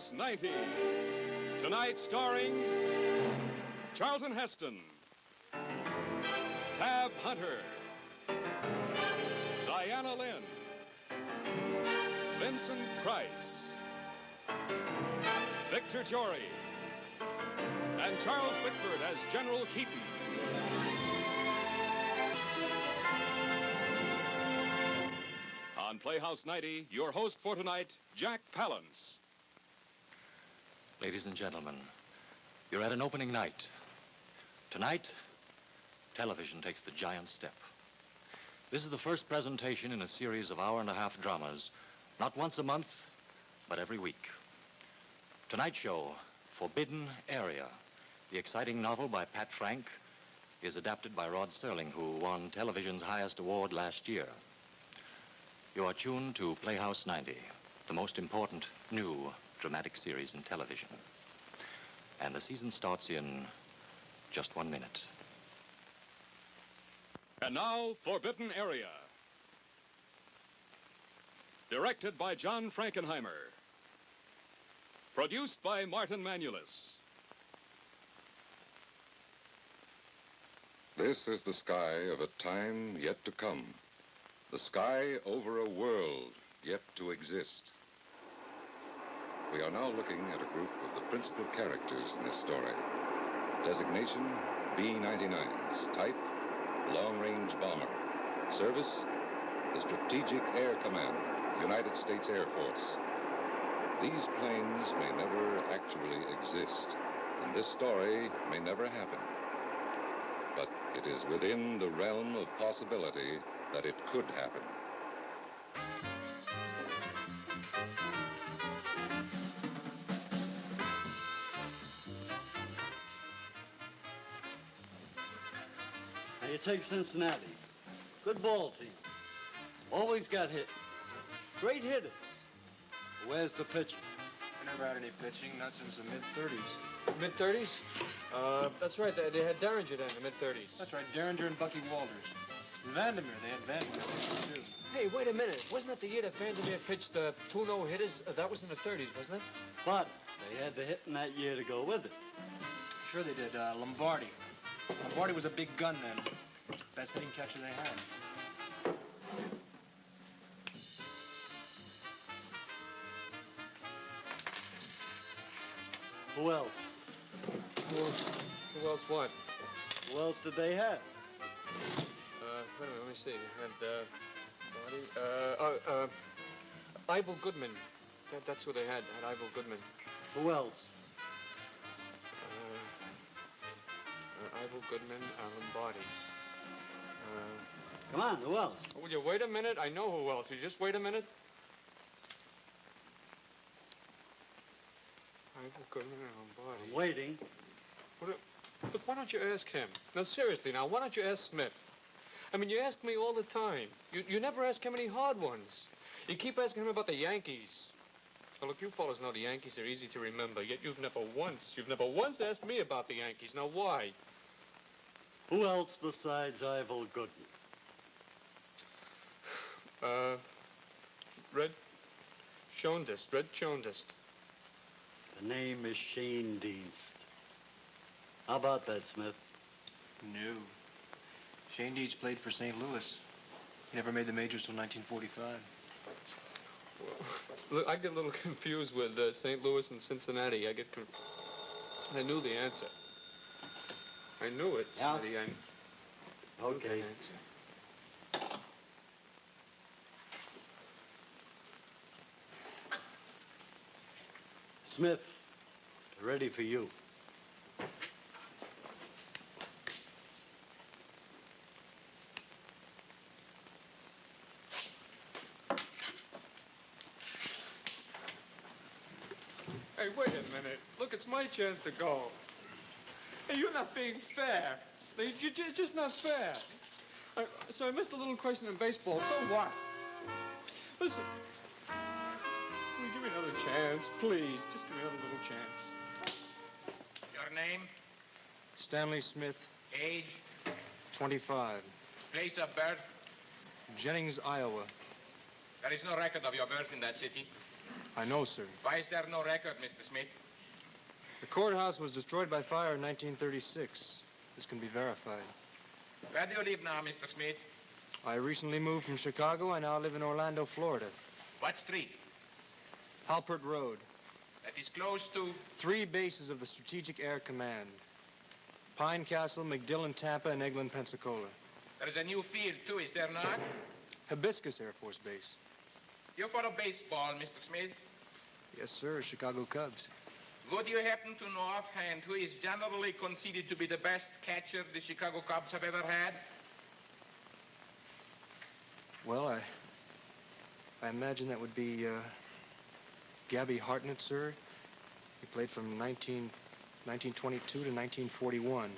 Playhouse 90. Tonight starring Charlton Heston, Tab Hunter, Diana Lynn, Vincent Price, Victor Jory, and Charles Bickford as General Keaton. On Playhouse 90, your host for tonight, Jack Palance. Ladies and gentlemen, you're at an opening night. Tonight, television takes the giant step. This is the first presentation in a series of hour-and-a-half dramas, not once a month, but every week. Tonight's show, Forbidden Area, the exciting novel by Pat Frank, is adapted by Rod Serling, who won television's highest award last year. You are tuned to Playhouse 90, the most important new dramatic series in television. And the season starts in just 1 minute. And now, Forbidden Area. Directed by John Frankenheimer. Produced by Martin Manulis. This is the sky of a time yet to come. The sky over a world yet to exist. We are now looking at a group of the principal characters in this story. Designation, B-99s. Type, long-range bomber. Service, the Strategic Air Command, United States Air Force. These planes may never actually exist, and this story may never happen. But it is within the realm of possibility that it could happen. Now you take Cincinnati. Good ball team. Always got hit. Great hitters. Where's the pitching? We never had any pitching, not since the mid-30s. Mid-30s? That's right. They had Derringer then, the mid-30s. That's right, Derringer and Bucky Walters. And Vandermeer, they had Vandermeer, too. Hey, wait a minute. Wasn't that the year that Vandermeer pitched 2 no-hitters? That was in the 30s, wasn't it? But they had the hitting that year to go with it. Sure they did. Lombardi. Lombardi was a big gun then. Best hitting catcher they had. Who else? Who else what? Who else did they have? Wait a minute, let me see. Had, Ibel Goodman. That's who they had Ibel Goodman. Who else? Ibel Goodman, Lombardi. Come on, who else? Oh, will you wait a minute? I know who else. Will you just wait a minute? Ibel Goodman and Lombardi. I'm waiting. But why don't you ask him? Now, seriously, why don't you ask Smith? I mean, you ask me all the time. You never ask him any hard ones. You keep asking him about the Yankees. Well, look, you fellas know the Yankees are easy to remember, yet you've never once asked me about the Yankees. Now, why? Who else besides Ibel Goodman? Red Shondist. The name is Shane Dienst. How about that, Smith? No. Shane Deeds played for St. Louis. He never made the majors till 1945. Well, look, I get a little confused with St. Louis and Cincinnati. I knew the answer. I knew it. Yeah? Smitty. Okay. Smith, ready for you. Hey, wait a minute. Look, it's my chance to go. Hey, you're not being fair. You're just not fair. So I missed a little question in baseball. So what? Listen. Will you give me another chance, please? Just give me another little chance. Your name? Stanley Smith, Age? 25. Place of birth? Jennings, Iowa. There is no record of your birth in that city. I know, sir. Why is there no record, Mr. Smith? The courthouse was destroyed by fire in 1936. This can be verified. Where do you live now, Mr. Smith? I recently moved from Chicago. I now live in Orlando, Florida. What street? Halpert Road. That is close to... 3 bases of the Strategic Air Command. Pine Castle, McDillon, Tampa, and Eglin, Pensacola. There is a new field, too, is there not? Hibiscus Air Force Base. You follow baseball, Mr. Smith? Yes, sir, Chicago Cubs. Would you happen to know offhand who is generally conceded to be the best catcher the Chicago Cubs have ever had? Well, I imagine that would be Gabby Hartnett, sir. He played from 1922 to 1941.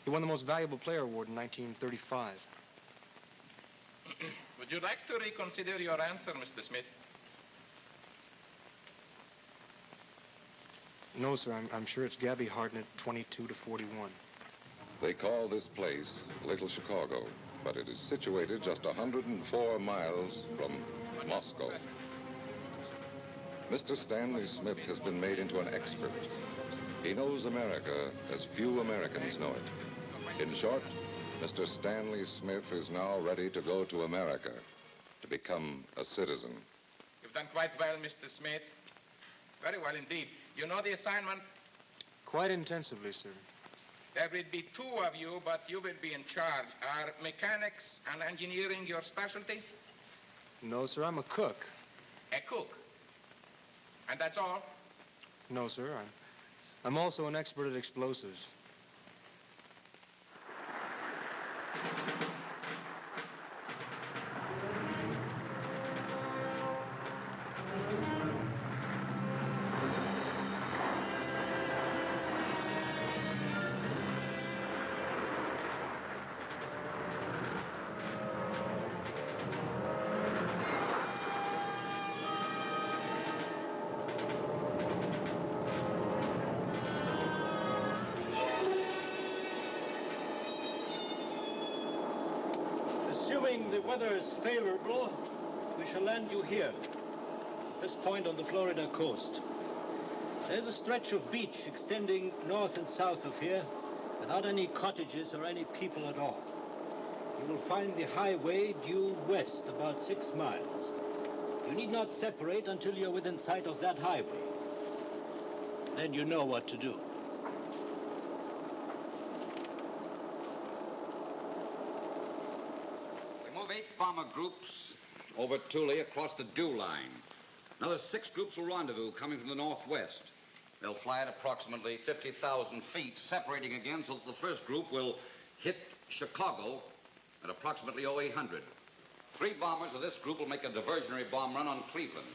He won the Most Valuable Player Award in 1935. Would you like to reconsider your answer, Mr. Smith? No, sir, I'm sure it's Gabby Hartnett, 22 to 41. They call this place Little Chicago, but it is situated just 104 miles from Moscow. Mr. Stanley Smith has been made into an expert. He knows America as few Americans know it. In short, Mr. Stanley Smith is now ready to go to America, to become a citizen. You've done quite well, Mr. Smith. Very well indeed. You know the assignment? Quite intensively, sir. There will be 2 of you, but you will be in charge. Are mechanics and engineering your specialty? No, sir, I'm a cook. A cook. And that's all? No, sir, I'm also an expert at explosives. Assuming the weather is favorable, we shall land you here, this point on the Florida coast. There's a stretch of beach extending north and south of here, without any cottages or any people at all. You will find the highway due west about 6 miles. You need not separate until you're within sight of that highway. Then you know what to do. Move 8 bomber groups over Thule across the dew line. Another 6 groups will rendezvous coming from the northwest. They'll fly at approximately 50,000 feet, separating again so that the first group will hit Chicago at approximately 0800. 3 bombers of this group will make a diversionary bomb run on Cleveland.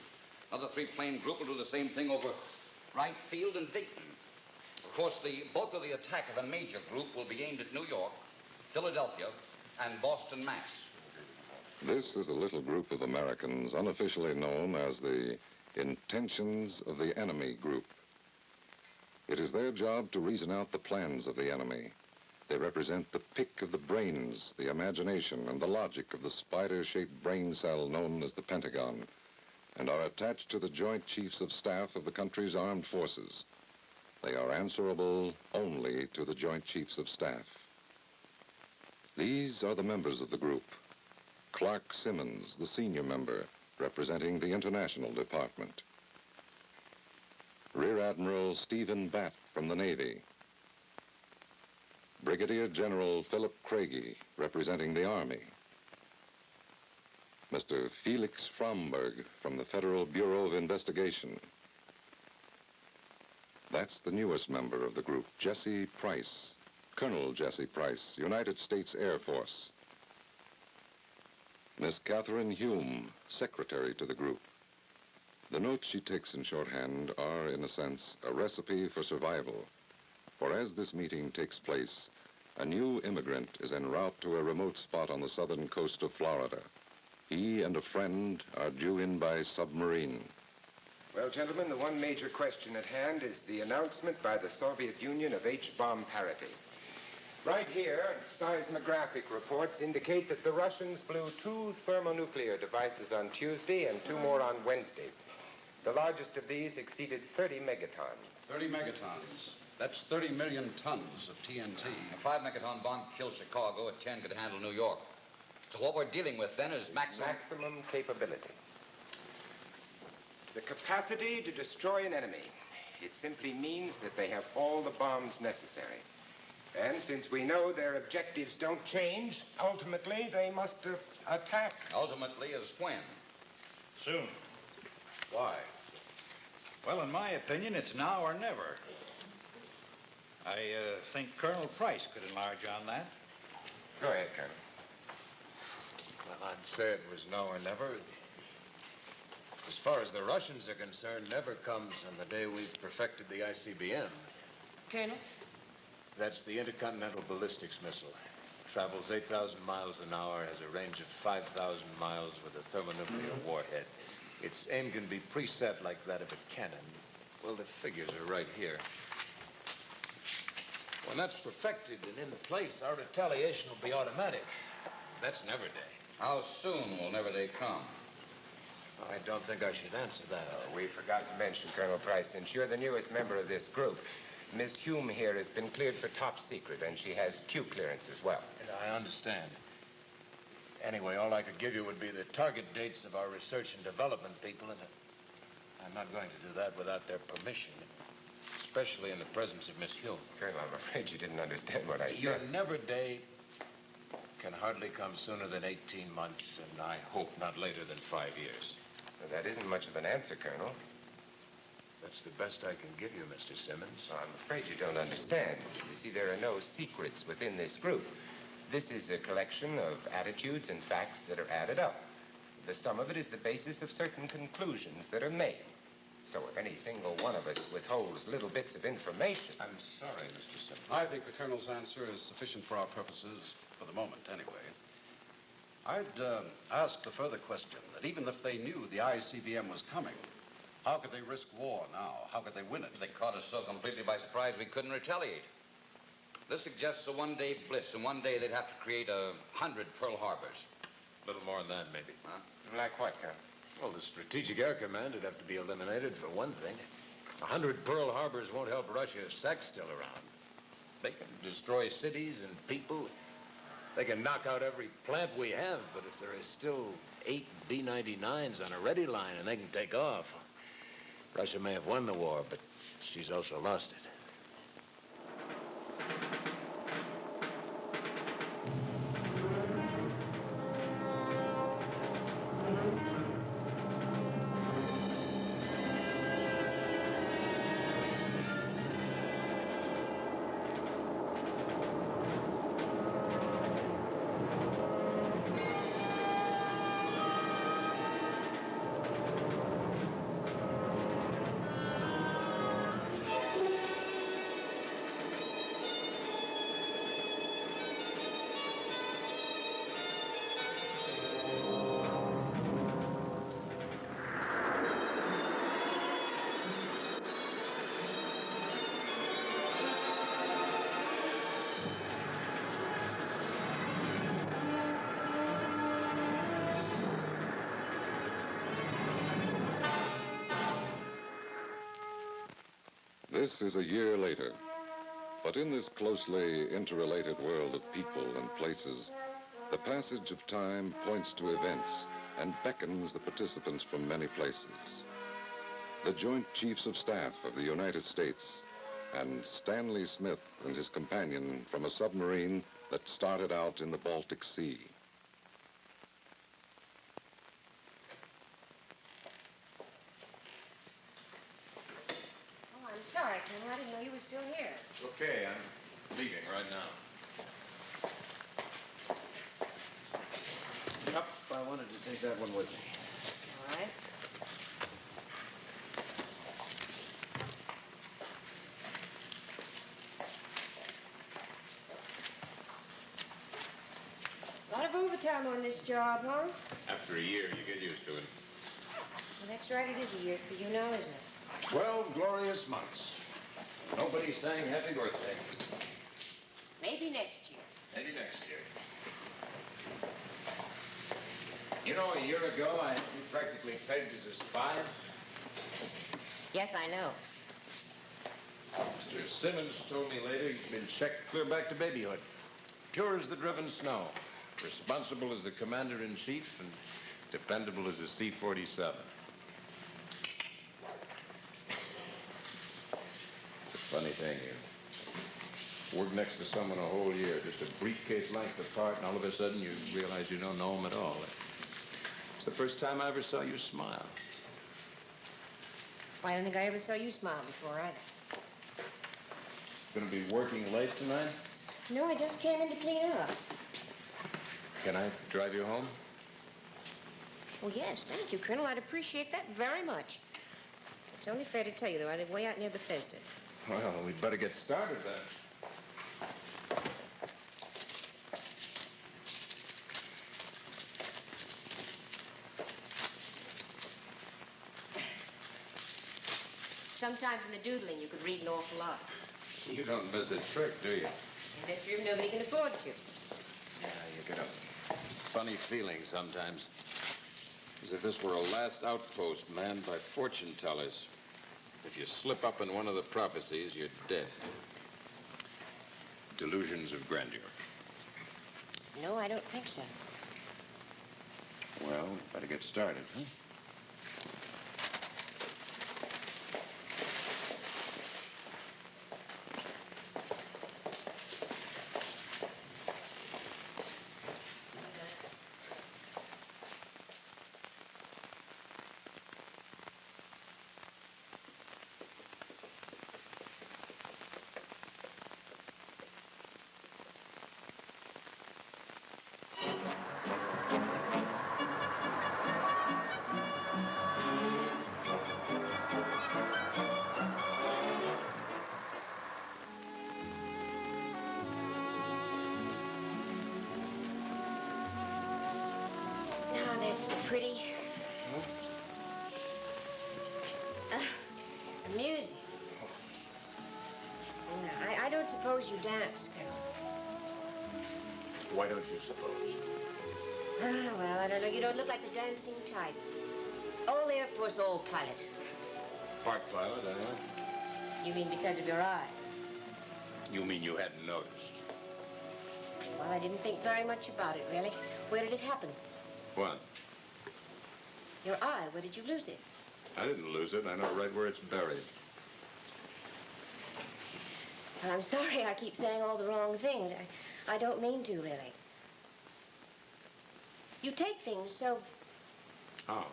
Another 3-plane group will do the same thing over Wright Field and Dayton. Of course, the bulk of the attack of a major group will be aimed at New York, Philadelphia, and Boston, Mass. This is a little group of Americans unofficially known as the Intentions of the Enemy Group. It is their job to reason out the plans of the enemy. They represent the pick of the brains, the imagination, and the logic of the spider-shaped brain cell known as the Pentagon, and are attached to the Joint Chiefs of Staff of the country's armed forces. They are answerable only to the Joint Chiefs of Staff. These are the members of the group. Clark Simmons, the senior member, representing the International Department. Rear Admiral Stephen Batt from the Navy. Brigadier General Philip Craigie, representing the Army. Mr. Felix Fromberg from the Federal Bureau of Investigation. That's the newest member of the group, Jesse Price, Colonel Jesse Price, United States Air Force. Miss Catherine Hume, secretary to the group. The notes she takes in shorthand are, in a sense, a recipe for survival. For as this meeting takes place, a new immigrant is en route to a remote spot on the southern coast of Florida. He and a friend are due in by submarine. Well, gentlemen, the one major question at hand is the announcement by the Soviet Union of H-bomb parity. Right here, seismographic reports indicate that the Russians blew 2 thermonuclear devices on Tuesday and 2 more on Wednesday. The largest of these exceeded 30 megatons. 30 megatons. That's 30 million tons of TNT. A 5-megaton bomb killed Chicago. A 10 could handle New York. So what we're dealing with then is maximum capability. The capacity to destroy an enemy. It simply means that they have all the bombs necessary. And since we know their objectives don't change, ultimately they must attack. Ultimately is when? Soon. Why? Well, in my opinion, it's now or never. I think Colonel Price could enlarge on that. Go ahead, Colonel. Well, I'd say it was now or never. As far as the Russians are concerned, never comes on the day we've perfected the ICBM. Colonel? That's the intercontinental ballistics missile. Travels 8,000 miles an hour, has a range of 5,000 miles with a thermonuclear warhead. Its aim can be preset like that of a cannon. Well, the figures are right here. When that's perfected and in place, our retaliation will be automatic. That's never day. How soon will never day come? I don't think I should answer that. We forgot to mention, Colonel Price, since you're the newest member of this group, Miss Hume here has been cleared for top secret, and she has Q clearance as well. I understand. Anyway, all I could give you would be the target dates of our research and development people, and I'm not going to do that without their permission, especially in the presence of Miss Hume. Colonel, I'm afraid you didn't understand what I said. Your never day can hardly come sooner than 18 months, and I hope not later than 5 years. Well, that isn't much of an answer, Colonel. That's the best I can give you, Mr. Simmons. Well, I'm afraid you don't understand. You see, there are no secrets within this group. This is a collection of attitudes and facts that are added up. The sum of it is the basis of certain conclusions that are made. So if any single one of us withholds little bits of information... I'm sorry, Mr. Simmons. I think the Colonel's answer is sufficient for our purposes, for the moment, anyway. I'd ask the further question that even if they knew the ICBM was coming, how could they risk war now? How could they win it? They caught us so completely by surprise we couldn't retaliate. This suggests a one-day blitz, and one day they'd have to create 100 Pearl Harbors. A little more than that, maybe. Huh? Like what, Colonel? Well, the Strategic Air Command would have to be eliminated, for one thing. 100 Pearl Harbors won't help Russia if SAC's still around. They can destroy cities and people. They can knock out every plant we have, but if there is still 8 B-99s on a ready line and they can take off, Russia may have won the war, but she's also lost it. This is a year later, but in this closely interrelated world of people and places, the passage of time points to events and beckons the participants from many places. The Joint Chiefs of Staff of the United States and Stanley Smith and his companion from a submarine that started out in the Baltic Sea. Sorry, Colonel. I didn't know you were still here. Okay, I'm leaving right now. Yep, I wanted to take that one with me. All right. A lot of overtime on this job, huh? After a year, you get used to it. Well, that's right. It is a year for you now, isn't it? 12 glorious months. Nobody sang happy birthday. Maybe next year. Maybe next year. You know, a year ago, I had you practically pegged as a spy. Yes, I know. Mr. Simmons told me later he's been checked clear back to babyhood. Pure as the driven snow. Responsible as the commander-in-chief and dependable as a C-47. It's a funny thing. You work next to someone a whole year, just a briefcase length apart, and all of a sudden you realize you don't know them at all. It's the first time I ever saw you smile. Well, I don't think I ever saw you smile before either. Gonna be working late tonight? No, I just came in to clean up. Can I drive you home? Well, yes, thank you, Colonel. I'd appreciate that very much. It's only fair to tell you, though, I live way out near Bethesda. Well, we'd better get started then. Sometimes in the doodling, you could read an awful lot. You don't miss a trick, do you? In this room, nobody can afford to. Yeah, you get a funny feeling sometimes. As if this were a last outpost manned by fortune tellers. If you slip up in one of the prophecies, you're dead. Delusions of grandeur. No, I don't think so. Well, better get started, huh? Now, that's pretty. Amusing. No, I don't suppose you dance, Colonel. Why don't you suppose? Well, I don't know. You don't look like the dancing type. Old Air Force, old pilot. Part pilot, anyway. You mean because of your eye? You mean you hadn't noticed? Well, I didn't think very much about it, really. Where did it happen? What? Your eye. Where did you lose it? I didn't lose it. I know right where it's buried. Well, I'm sorry I keep saying all the wrong things. I don't mean to, really. You take things so Oh.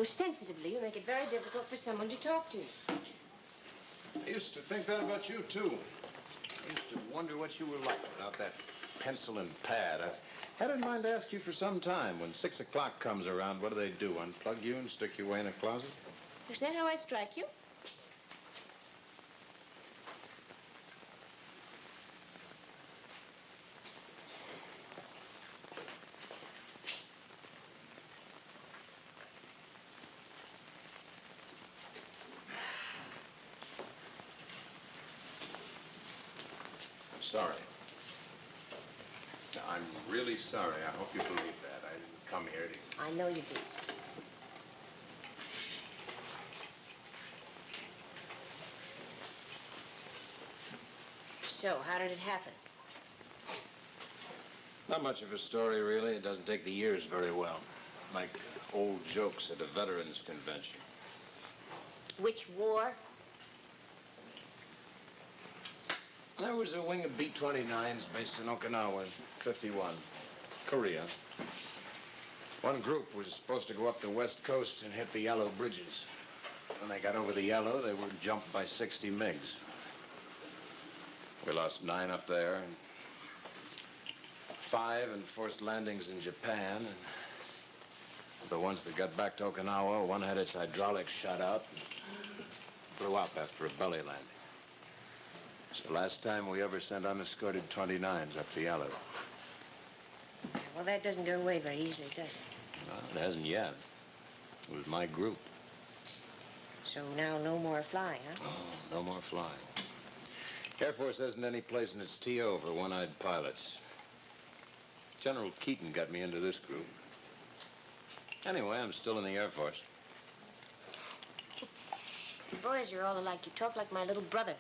sensitively, you make it very difficult for someone to talk to. I used to think that about you, too. I used to wonder what you were like without that pencil and pad. I've had in mind to ask you for some time. When 6 o'clock comes around, what do? Unplug you and stick you away in a closet? Is that how I strike you? Sorry. I'm really sorry. I hope you believe that. I didn't come here to... I know you did. So, how did it happen? Not much of a story, really. It doesn't take the years very well. Like old jokes at a veterans convention. Which war? There was a wing of B-29s based in Okinawa, 51, Korea. One group was supposed to go up the west coast and hit the yellow bridges. When they got over the yellow, they were jumped by 60 MiGs. We lost 9 up there, and 5 in forced landings in Japan. And the ones that got back to Okinawa, one had its hydraulics shut out and blew up after a belly landing. It's the last time we ever sent unescorted 29s up the yellow. Well, that doesn't go away very easily, does it? Well, it hasn't yet. It was my group. So now no more flying, huh? Oh, no more flying. Air Force hasn't any place in its TO for one-eyed pilots. General Keaton got me into this group. Anyway, I'm still in the Air Force. You boys are all alike. You talk like my little brother.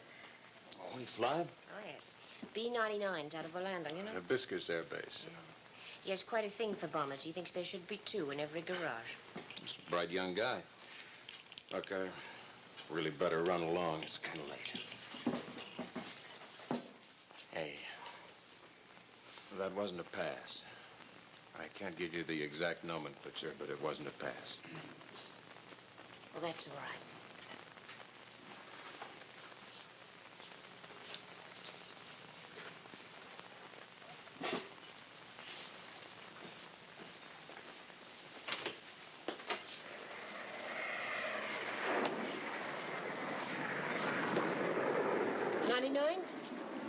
Oh, he flying? Oh, yes. B-99's out of Orlando, you know? Hibiscus Air Base. He has quite a thing for bombers. He thinks there should be 2 in every garage. He's a bright young guy. Look, I really better run along. It's kind of late. Hey, that wasn't a pass. I can't give you the exact nomenclature, but it wasn't a pass. Well, that's all right.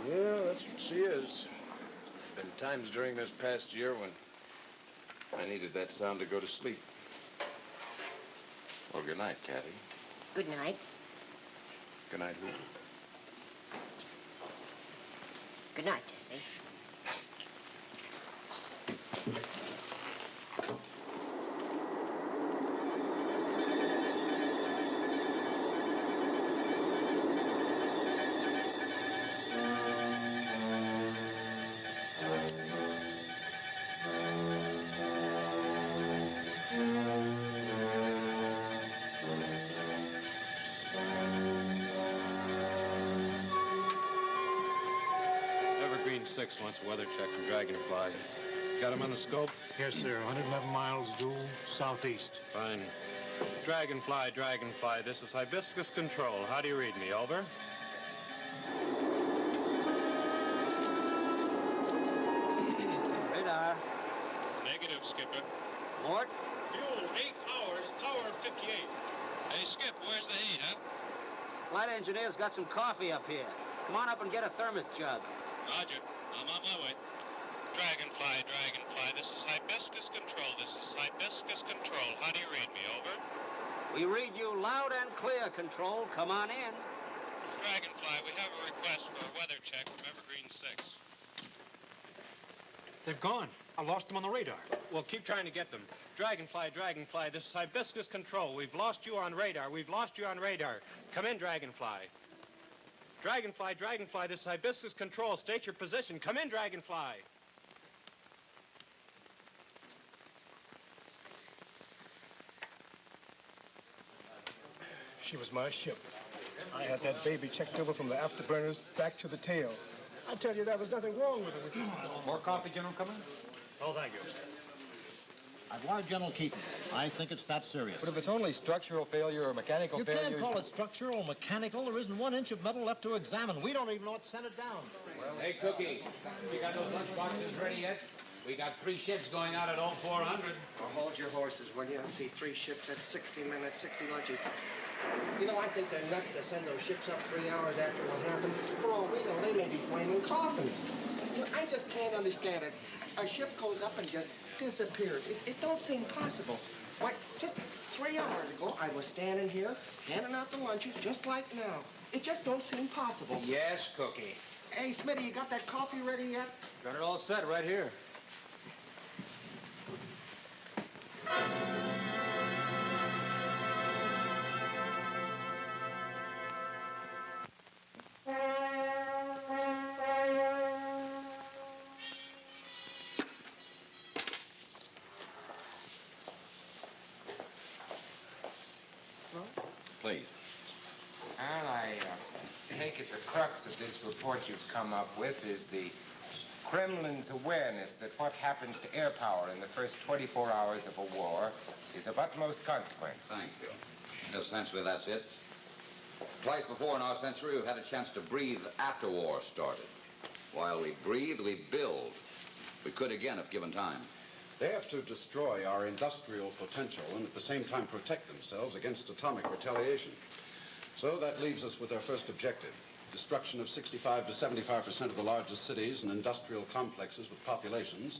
Yeah, that's what she is. Been times during this past year when I needed that sound to go to sleep. Well, good night, Kathy. Good night. Good night, who? Good night, Tessie. Six wants a weather check from Dragonfly. Got him on the scope? Yes, sir. 111 miles due southeast. Fine. Dragonfly, Dragonfly, this is Hibiscus Control. How do you read me? Over? Radar. Negative, Skipper. Mort? Fuel, 8 hours, power 58. Hey, Skip, where's the heat, huh? Flight engineer's got some coffee up here. Come on up and get a thermos jug. Roger. I'm on my way. Dragonfly, Dragonfly, this is Hibiscus Control. This is Hibiscus Control. How do you read me? Over? We read you loud and clear, Control. Come on in. Dragonfly, we have a request for a weather check from Evergreen 6. They've gone. I lost them on the radar. Well, keep trying to get them. Dragonfly, Dragonfly, this is Hibiscus Control. We've lost you on radar. We've lost you on radar. Come in, Dragonfly. Dragonfly, Dragonfly, this is Hibiscus Control. State your position. Come in, Dragonfly. She was my ship. I had that baby checked over from the afterburners back to the tail. I tell you, there was nothing wrong with it. More coffee, General, coming? Oh, thank you. I've wired General Keaton. I think it's that serious. But if it's only structural failure or mechanical failure... You can't call it structural or mechanical. There isn't 1 inch of metal left to examine. We don't even know what sent it down. Hey, Cookie, you got those lunch boxes ready yet? We got 3 ships going out at 0400. Well, hold your horses, will you? See 3 ships at 60 minutes, 60 lunches. You know, I think they're nuts to send those ships up 3 hours after what happened. For all we know, they may be flaming coffins. You know, I just can't understand it. A ship goes up and just disappears. It don't seem possible. Why, just 3 hours ago, I was standing here, handing out the lunches, just like now. It just don't seem possible. Yes, Cookie. Hey, Smitty, you got that coffee ready yet? Got it all set right here. Please. Well, I take it the crux of this report you've come up with is the Kremlin's awareness that what happens to air power in the first 24 hours of a war is of utmost consequence. Thank you. Essentially, that's it. Twice before in our century, we've had a chance to breathe after war started. While we breathe, we build. We could again if given time. They have to destroy our industrial potential and at the same time protect themselves against atomic retaliation. So that leaves us with our first objective, destruction of 65 to 75% of the largest cities and industrial complexes with populations,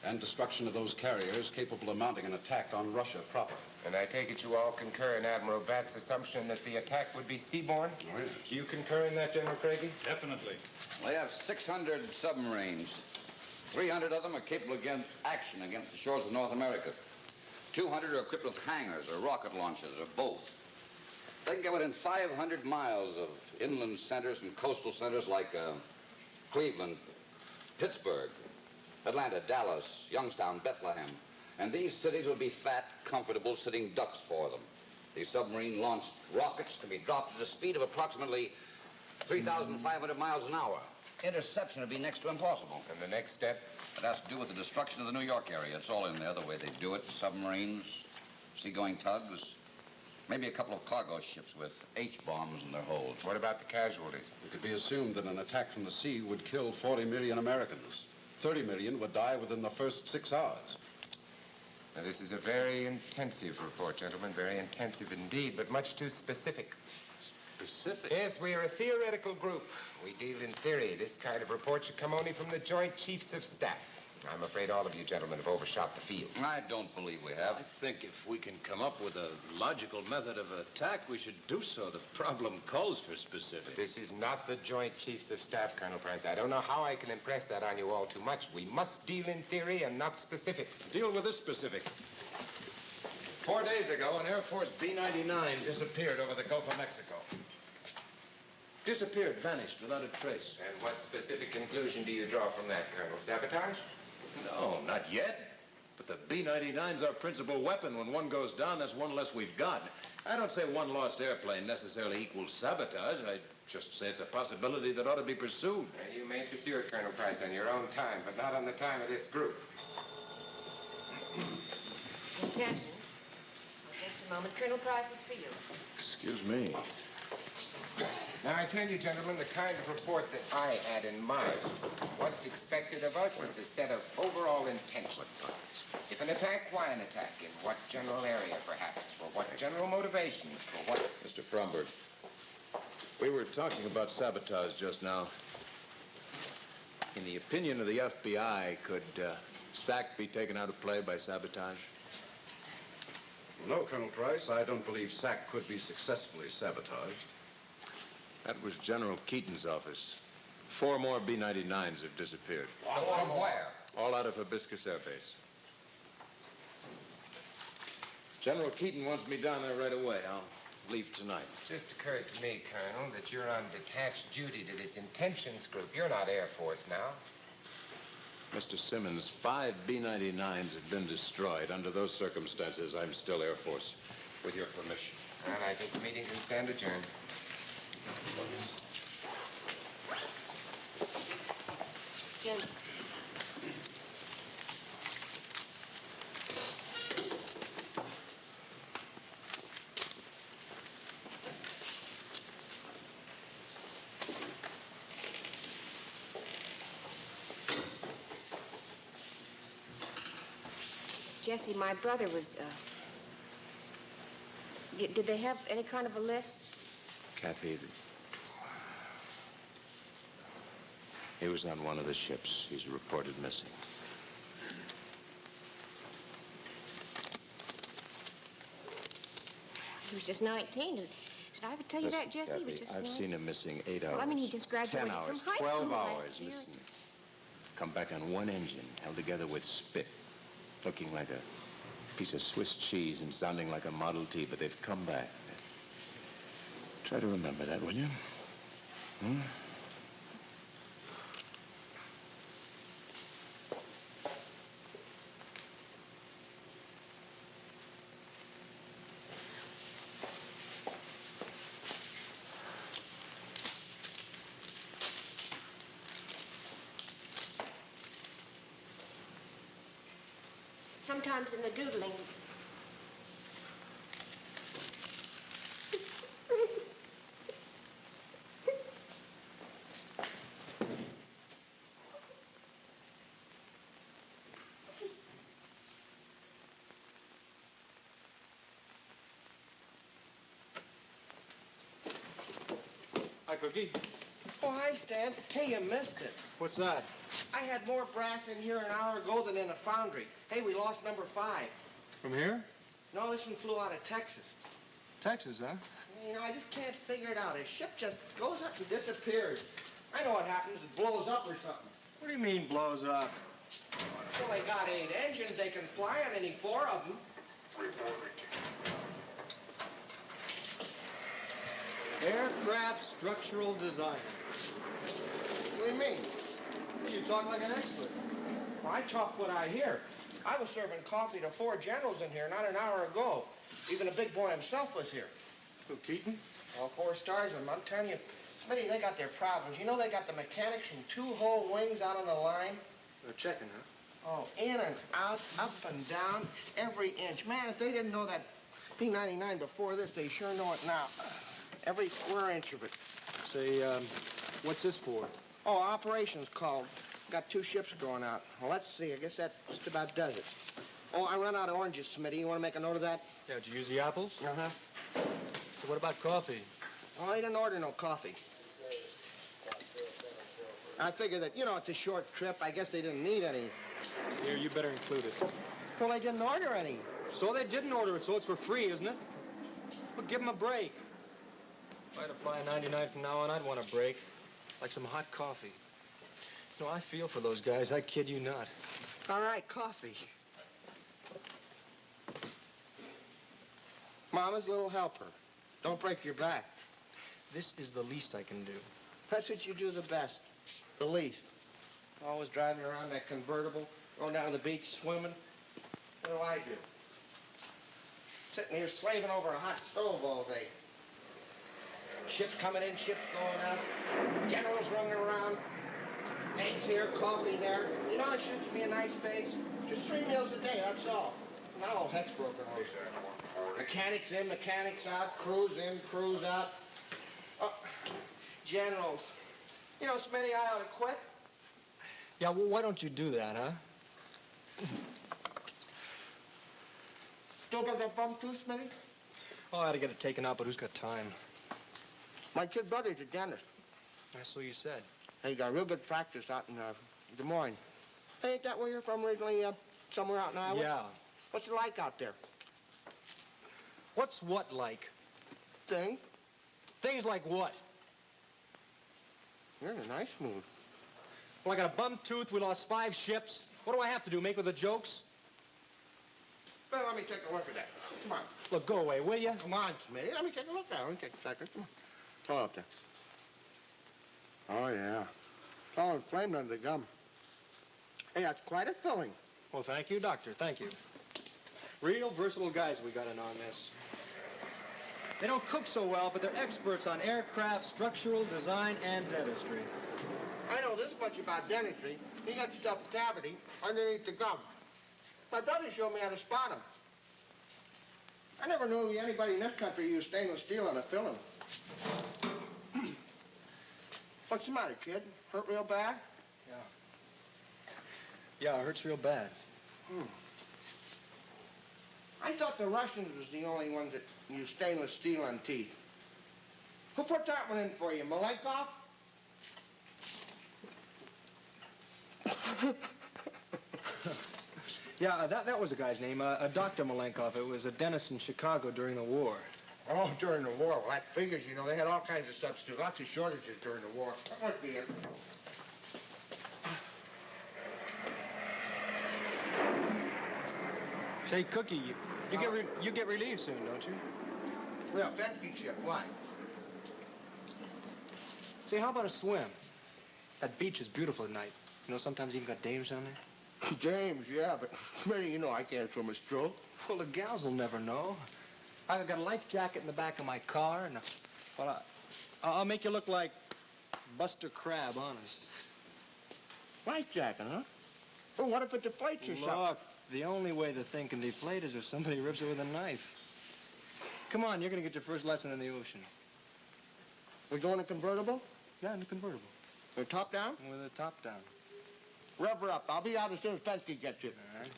and destruction of those carriers capable of mounting an attack on Russia proper. And I take it you all concur in Admiral Batt's assumption that the attack would be seaborne? Oh, yes. Do you concur in that, General Craigie? Definitely. We have 600 submarines. 300 of them are capable of action against the shores of North America. 200 are equipped with hangars or rocket launchers or both. They can get within 500 miles of inland centers and coastal centers like Cleveland, Pittsburgh, Atlanta, Dallas, Youngstown, Bethlehem. And these cities will be fat, comfortable sitting ducks for them. These submarine-launched rockets can be dropped at a speed of approximately 3,500 miles an hour. Interception would be next to impossible. And the next step? It has to do with the destruction of the New York area. It's all in there, the way they do it. Submarines, seagoing tugs, maybe a couple of cargo ships with H-bombs in their holds. What about the casualties? It could be assumed that an attack from the sea would kill 40 million Americans. 30 million would die within the first 6 hours. Now, this is a very intensive report, gentlemen, very intensive indeed, but much too specific. Specific? Yes, we are a theoretical group. We deal in theory. This kind of report should come only from the Joint Chiefs of Staff. I'm afraid all of you gentlemen have overshot the field. I don't believe we have. I think if we can come up with a logical method of attack, we should do so. The problem calls for specifics. This is not the Joint Chiefs of Staff, Colonel Price. I don't know how I can impress that on you all too much. We must deal in theory and not specifics. Deal with this specific. 4 days ago, an Air Force B-99 disappeared over the Gulf of Mexico. Disappeared, vanished, without a trace. And what specific conclusion do you draw from that, Colonel? Sabotage? No, not yet. But the B-99's our principal weapon. When one goes down, that's one less we've got. I don't say one lost airplane necessarily equals sabotage. I just say it's a possibility that ought to be pursued. And you may pursue it, Colonel Price, on your own time, but not on the time of this group. Attention. Just a moment. Colonel Price, it's for you. Excuse me. Now, I tell you, gentlemen, the kind of report that I had in mind. What's expected of us is a set of overall intentions. If an attack, why an attack? In what general area, perhaps? For what general motivations? For what... Mr. Fromberg, we were talking about sabotage just now. In the opinion of the FBI, could SAC be taken out of play by sabotage? No, Colonel Price, I don't believe SAC could be successfully sabotaged. That was General Keaton's office. 4 more B-99s have disappeared. From where? All out of Hibiscus Air Base. General Keaton wants me down there right away. I'll leave tonight. It just occurred to me, Colonel, that you're on detached duty to this intentions group. You're not Air Force now. Mr. Simmons, 5 B-99s have been destroyed. Under those circumstances, I'm still Air Force. With your permission. And I think the meeting can stand adjourned. Jim. Jesse, my brother was, did they have any kind of a list? Kathy, he was on one of the ships. He's reported missing. He was just 19. Did I ever tell you that, Jesse? Kathy, He was just I've 19. seen him missing 8 hours. Well, I mean, he just graduated 10 hours, from high 12 school hours. last year. Listen. Come back on one engine, held together with spit, looking like a piece of Swiss cheese and sounding like a Model T, but they've come back. Try to remember that, will you? Hmm? Sometimes in the doodling. Hi, Cookie. Oh, hi, Stan. Hey, you missed it. What's that? I had more brass in here an hour ago than in a foundry. Hey, we lost number 5. From here? No, this one flew out of Texas. Texas, huh? You know, I just can't figure it out. A ship just goes up and disappears. I know what happens. It blows up or something. What do you mean blows up? Well, they got 8 engines. They can fly on any 4 of them. Aircraft structural design. What do you mean? You talk like an expert. Well, I talk what I hear. I was serving coffee to 4 generals in here not an hour ago. Even the big boy himself was here. Who, Keaton? All 4 stars of them. I'm telling you, Smitty, they got their problems. You know they got the mechanics from 2 whole wings out on the line? They're checking, huh? Oh, in and out, up and down, every inch. Man, if they didn't know that P-99 before this, they sure know it now. Every square inch of it. Say, what's this for? Oh, operations called. Got 2 ships going out. Well, let's see. I guess that just about does it. Oh, I run out of oranges, Smitty. You want to make a note of that? Yeah, did you use the apples? Uh-huh. So what about coffee? Oh, I didn't order no coffee. I figured that, you know, it's a short trip. I guess they didn't need any. Here, you better include it. Well, they didn't order any. So they didn't order it, so it's for free, isn't it? Well, give them a break. If I had to fly a 99 from now on, I'd want a break. Like some hot coffee. No, I feel for those guys. I kid you not. All right, coffee. Mama's little helper. Don't break your back. This is the least I can do. That's what you do the best. The least. Always driving around that convertible, going down to the beach swimming. What do I do? Sitting here slaving over a hot stove all day. Ships coming in, ships going out. Generals running around. Eggs here, coffee there. You know, it used to be a nice base. Just 3 meals a day, that's all. Now all heck's broken loose. Mechanics in, mechanics out, crews in, crews out. Oh, generals. You know, Smitty, I ought to quit. Yeah, well, why don't you do that, huh? Still got that bum tooth, Smitty? Oh, I ought to get it taken out, but who's got time? My kid brother's a dentist. That's what you said. He got real good practice out in Des Moines. Hey, ain't that where you're from originally, somewhere out in Iowa? Yeah. What's it like out there? What's what like? Things. Things like what? You're in a nice mood. Well, I got a bum tooth, we lost 5 ships. What do I have to do, make with the jokes? Well, let me take a look at that. Come on. Look, go away, will you? Come on, Smitty. Let me take a look at it. Let me take a second. Come on. It's all up there. Oh, yeah. It's all inflamed under the gum. Hey, that's quite a filling. Well, thank you, doctor. Thank you. Real versatile guys we got in on this. They don't cook so well, but they're experts on aircraft, structural design, and dentistry. I know this much about dentistry. He got stuffed cavity underneath the gum. My brother showed me how to spot them. I never knew anybody in this country used stainless steel on a filling. What's the matter, kid? Hurt real bad? Yeah, it hurts real bad. I thought the Russians was the only ones that used stainless steel on teeth. Who put that one in for you, Malenkov? Yeah, that was the guy's name, Dr. Malenkov. It was a dentist in Chicago during the war. Oh, during the war. Well, that figures, you know. They had all kinds of substitutes, lots of shortages during the war. That must be it. Say, Cookie, you get relieved soon, don't you? Yeah, that beats you. Why? Say, how about a swim? That beach is beautiful at night. You know, sometimes even got dames down there. James, yeah, but Smitty, you know I can't swim a stroke. Well, the gals will never know. I got a life jacket in the back of my car, and well, I'll make you look like Buster Crabbe, honest. Life jacket, huh? Well, what if it deflates or something? Look, the only way the thing can deflate is if somebody rips it with a knife. Come on, you're gonna get your first lesson in the ocean. We going in a convertible? Yeah, in a convertible. With top down? With a top down. Rev her up. I'll be out as soon as Penske gets you. All right.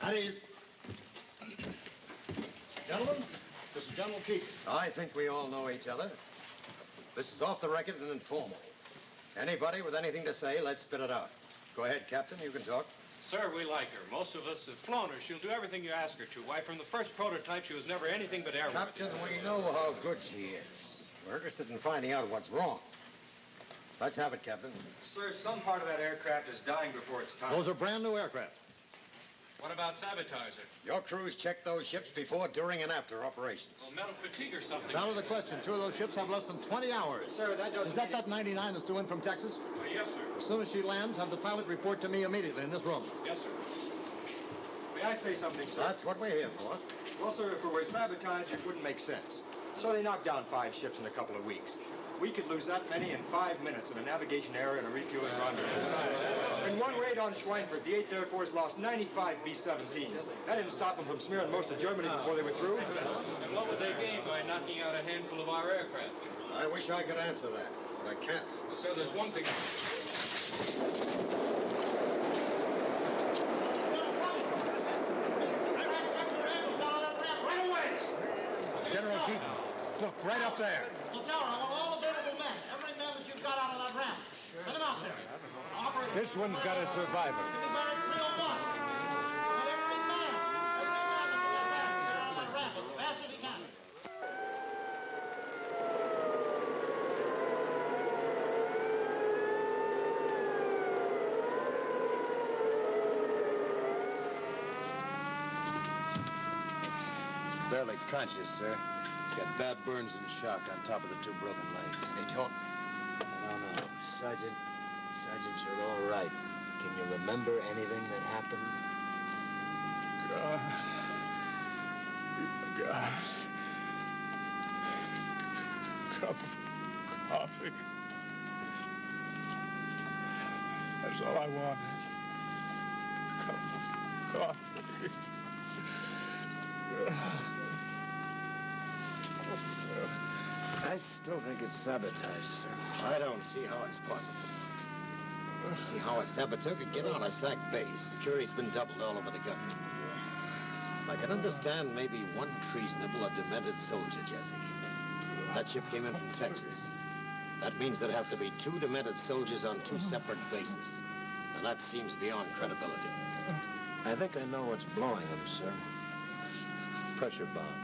At ease. Gentlemen, this is General Keaton. I think we all know each other. This is off the record and informal. Anybody with anything to say, let's spit it out. Go ahead, Captain. You can talk. Sir, we like her. Most of us have flown her. She'll do everything you ask her to. Why, from the first prototype, she was never anything but airworthy. Captain, we know how good she is. We're interested in finding out what's wrong. Let's have it, Captain. Sir, some part of that aircraft is dying before its time. Those are brand new aircraft. What about Sabotage? Your crews check those ships before, during, and after operations. Well, metal fatigue or something. It's out of the question. Two of those ships have less than 20 hours. Sir, that doesn't... Is that 99 that's due in from Texas? Yes, sir. As soon as she lands, have the pilot report to me immediately in this room. Yes, sir. May I say something, sir? That's what we're here for. Well, sir, if it were Sabotage, it wouldn't make sense. So they knocked down 5 ships in a couple of weeks. We could lose that many in 5 minutes of a navigation error and a refueling rendezvous. In one raid on Schweinfurt, the 8th Air Force lost 95 B-17s. That didn't stop them from smearing most of Germany before they were through. And what would they gain by knocking out a handful of our aircraft? I wish I could answer that, but I can't. Well, sir, there's one thing... General Keaton, look, right up there. Lieutenant, I want all available men. Every man that you've got out of that ramp. Get them out there. This one's got a survivor. Be buried 301. Have every man that's in that ramp get out of that ramp as fast as he can. Barely conscious, sir. He's got bad burns and shock on top of the 2 broken legs. They talk. No. Sergeant, you're all right. Can you remember anything that happened? God. Cup of coffee. That's all I wanted. Cup of coffee. I still think it's sabotage, sir. I don't see how it's possible. See how a saboteur could get on a SAC base. Security's been doubled all over the government. I can understand maybe one treasonable or demented soldier, Jesse. That ship came in from Texas. That means there'd have to be 2 demented soldiers on 2 separate bases. And that seems beyond credibility. I think I know what's blowing them, sir. Pressure bombs.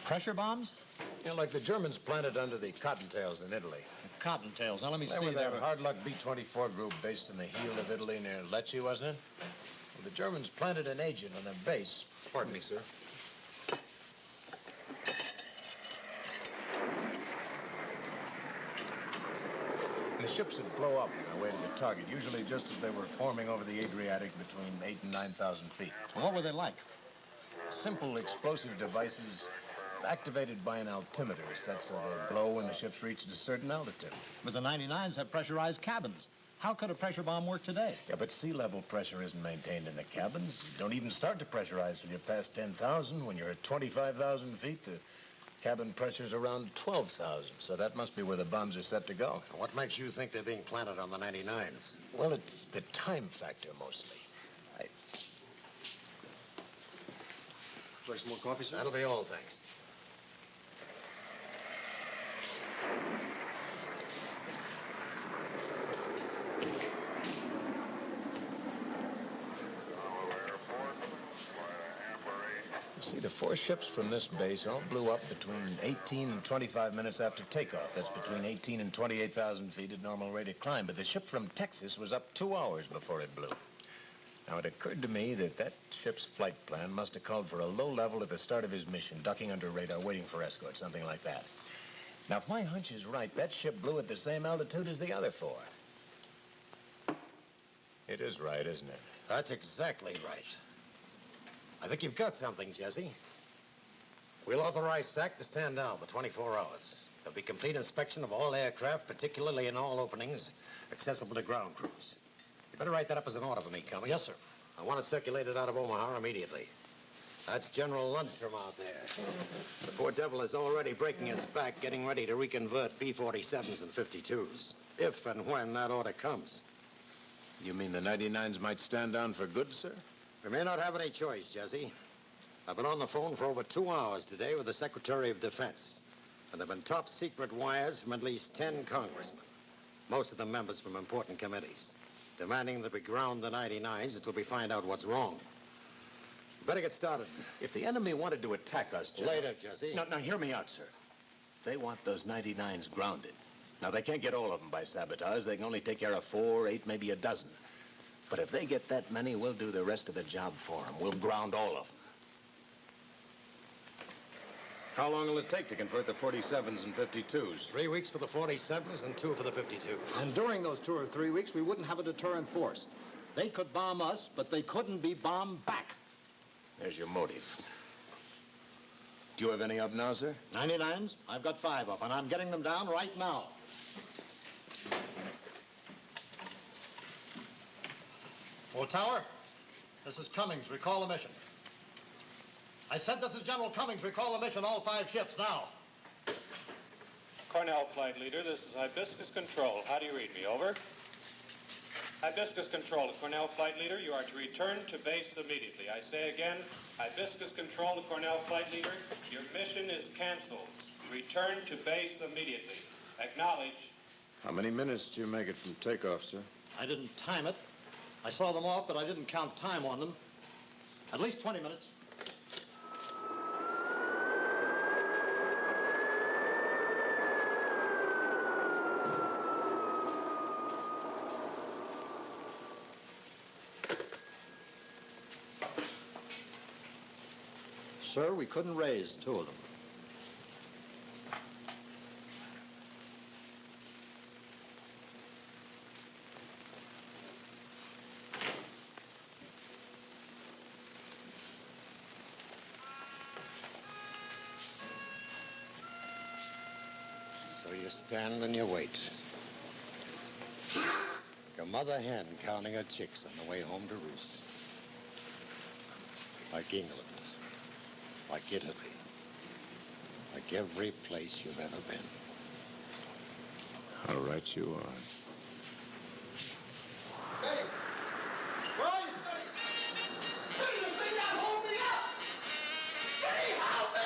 Pressure bombs? Yeah, like the Germans planted under the Cottontails in Italy. The Cottontails. Now, let me They see. were that hard-luck B-24 group based in the heel of Italy near Lecce, wasn't it? Well, the Germans planted an agent on their base. Pardon me, sir. The ships would blow up on their way to the target, usually just as they were forming over the Adriatic between 8,000 and 9,000 feet. And what were they like? Simple explosive devices activated by an altimeter, set so they blow when the ships reached a certain altitude. But the 99s have pressurized cabins. How could a pressure bomb work today? Yeah, but sea level pressure isn't maintained in the cabins. You don't even start to pressurize till you're past 10,000. When you're at 25,000 feet, the cabin pressure's around 12,000. So that must be where the bombs are set to go. What makes you think they're being planted on the 99s? Well, it's the time factor mostly. Like some more coffee, sir? That'll be all, thanks. See, the 4 ships from this base all blew up between 18 and 25 minutes after takeoff. That's between 18 and 28,000 feet at normal rate of climb. But the ship from Texas was up 2 hours before it blew. Now, it occurred to me that that ship's flight plan must have called for a low level at the start of his mission, ducking under radar, waiting for escort, something like that. Now, if my hunch is right, that ship blew at the same altitude as the other 4. It is right, isn't it? That's exactly right. I think you've got something, Jesse. We'll authorize SAC to stand down for 24 hours. There'll be complete inspection of all aircraft, particularly in all openings accessible to ground crews. You better write that up as an order for me, Cummings. Yes, sir. I want it circulated out of Omaha immediately. That's General Lundstrom out there. The poor devil is already breaking his back, getting ready to reconvert B-47s and 52s. If and when that order comes. You mean the 99s might stand down for good, sir? We may not have any choice, Jesse. I've been on the phone for over 2 hours today with the Secretary of Defense. And there have been top secret wires from at least 10 congressmen, most of them members from important committees, demanding that we ground the 99s until we find out what's wrong. We better get started. If the enemy wanted to attack us, General... Later, Jesse. Now, hear me out, sir. They want those 99s grounded. Now, they can't get all of them by sabotage. They can only take care of 4, 8, maybe a dozen. But if they get that many, we'll do the rest of the job for them. We'll ground all of them. How long will it take to convert the 47s and 52s? 3 weeks for the 47s and 2 for the 52s. And during those 2 or 3 weeks, we wouldn't have a deterrent force. They could bomb us, but they couldn't be bombed back. There's your motive. Do you have any up now, sir? 99s? I've got 5 up, and I'm getting them down right now. Well, Tower, this is Cummings. Recall the mission. I said this is General Cummings. Recall the mission, all 5 ships, now. Cornell Flight Leader, this is Hibiscus Control. How do you read me? Over. Hibiscus Control to Cornell Flight Leader. You are to return to base immediately. I say again, Hibiscus Control to Cornell Flight Leader. Your mission is canceled. Return to base immediately. Acknowledge. How many minutes do you make it from takeoff, sir? I didn't time it. I saw them off, but I didn't count time on them. At least 20 minutes. Sir, we couldn't raise 2 of them. So you stand and you wait. Like a mother hen counting her chicks on the way home to roost. Like England. Like Italy. Like every place you've ever been. How right you are. Hey! Where are you, Betty? Betty, the thing that hold me up! Betty, help me!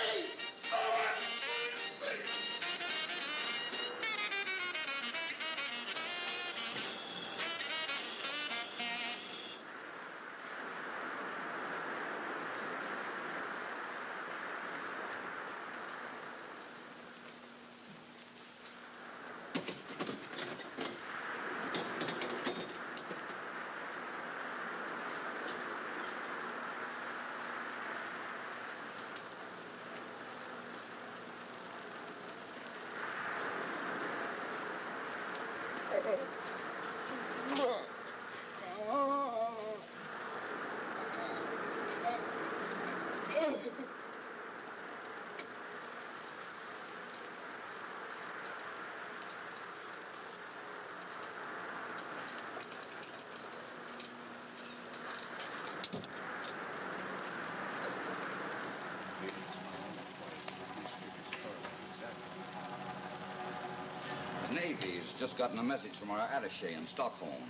The Navy's just gotten a message from our attaché in Stockholm.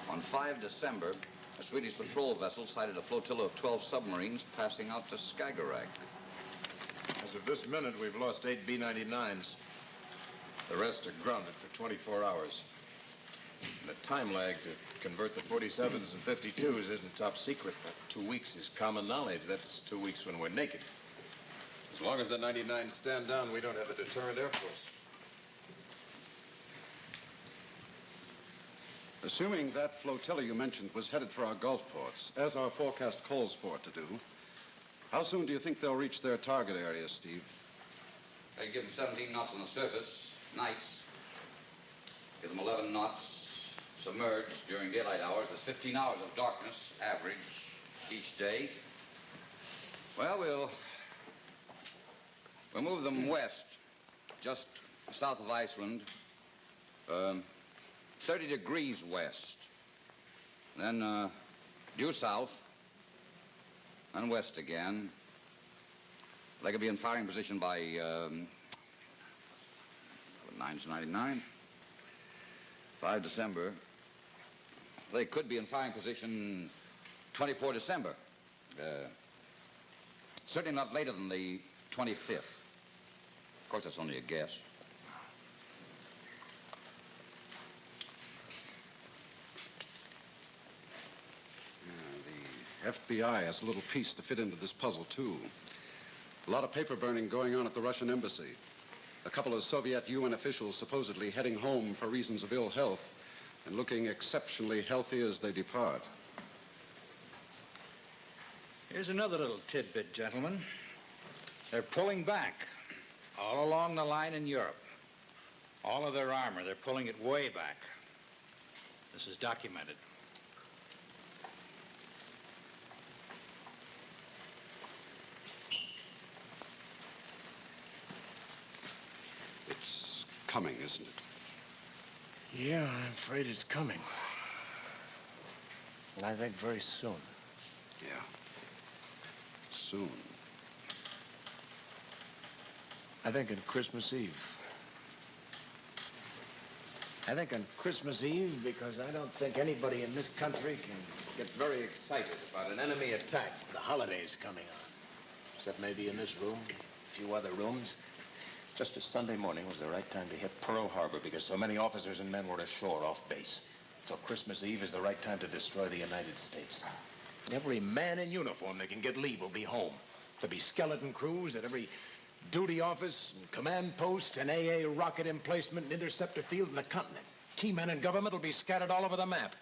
On 5 December, a Swedish patrol vessel sighted a flotilla of 12 submarines passing out to Skagerrak. As of this minute, we've lost 8 B-99s. The rest are grounded for 24 hours. And the time lag to convert the 47s and 52s isn't top secret. That 2 weeks is common knowledge. That's 2 weeks when we're naked. As long as the 99s stand down, we don't have a deterrent Air Force. Assuming that flotilla you mentioned was headed for our Gulf ports, as our forecast calls for it to do, how soon do you think they'll reach their target area, Steve? They give them 17 knots on the surface, nights. Give them 11 knots submerged during daylight hours. There's 15 hours of darkness, average, each day. Well, we'll move them west, just south of Iceland, 30 degrees west. Then due south, and west again. They could be in firing position by 9's 99. 5 December. They could be in firing position 24 December. Certainly not later than the 25th. Of course, that's only a guess. The FBI has a little piece to fit into this puzzle, too. A lot of paper burning going on at the Russian embassy. A couple of Soviet UN officials supposedly heading home for reasons of ill health and looking exceptionally healthy as they depart. Here's another little tidbit, gentlemen. They're pulling back all along the line in Europe. All of their armor, they're pulling it way back. This is documented. It's coming, isn't it? Yeah, I'm afraid it's coming. And I think very soon. Yeah. Soon. I think on Christmas Eve. I think on Christmas Eve because I don't think anybody in this country can get very excited about an enemy attack. The holidays coming on. Except maybe in this room, a few other rooms. Just as Sunday morning was the right time to hit Pearl Harbor because so many officers and men were ashore off base. So Christmas Eve is the right time to destroy the United States. Every man in uniform that can get leave will be home. There'll be skeleton crews at every duty office and command post and AA rocket emplacement and interceptor field in the continent. Key men in government will be scattered all over the map.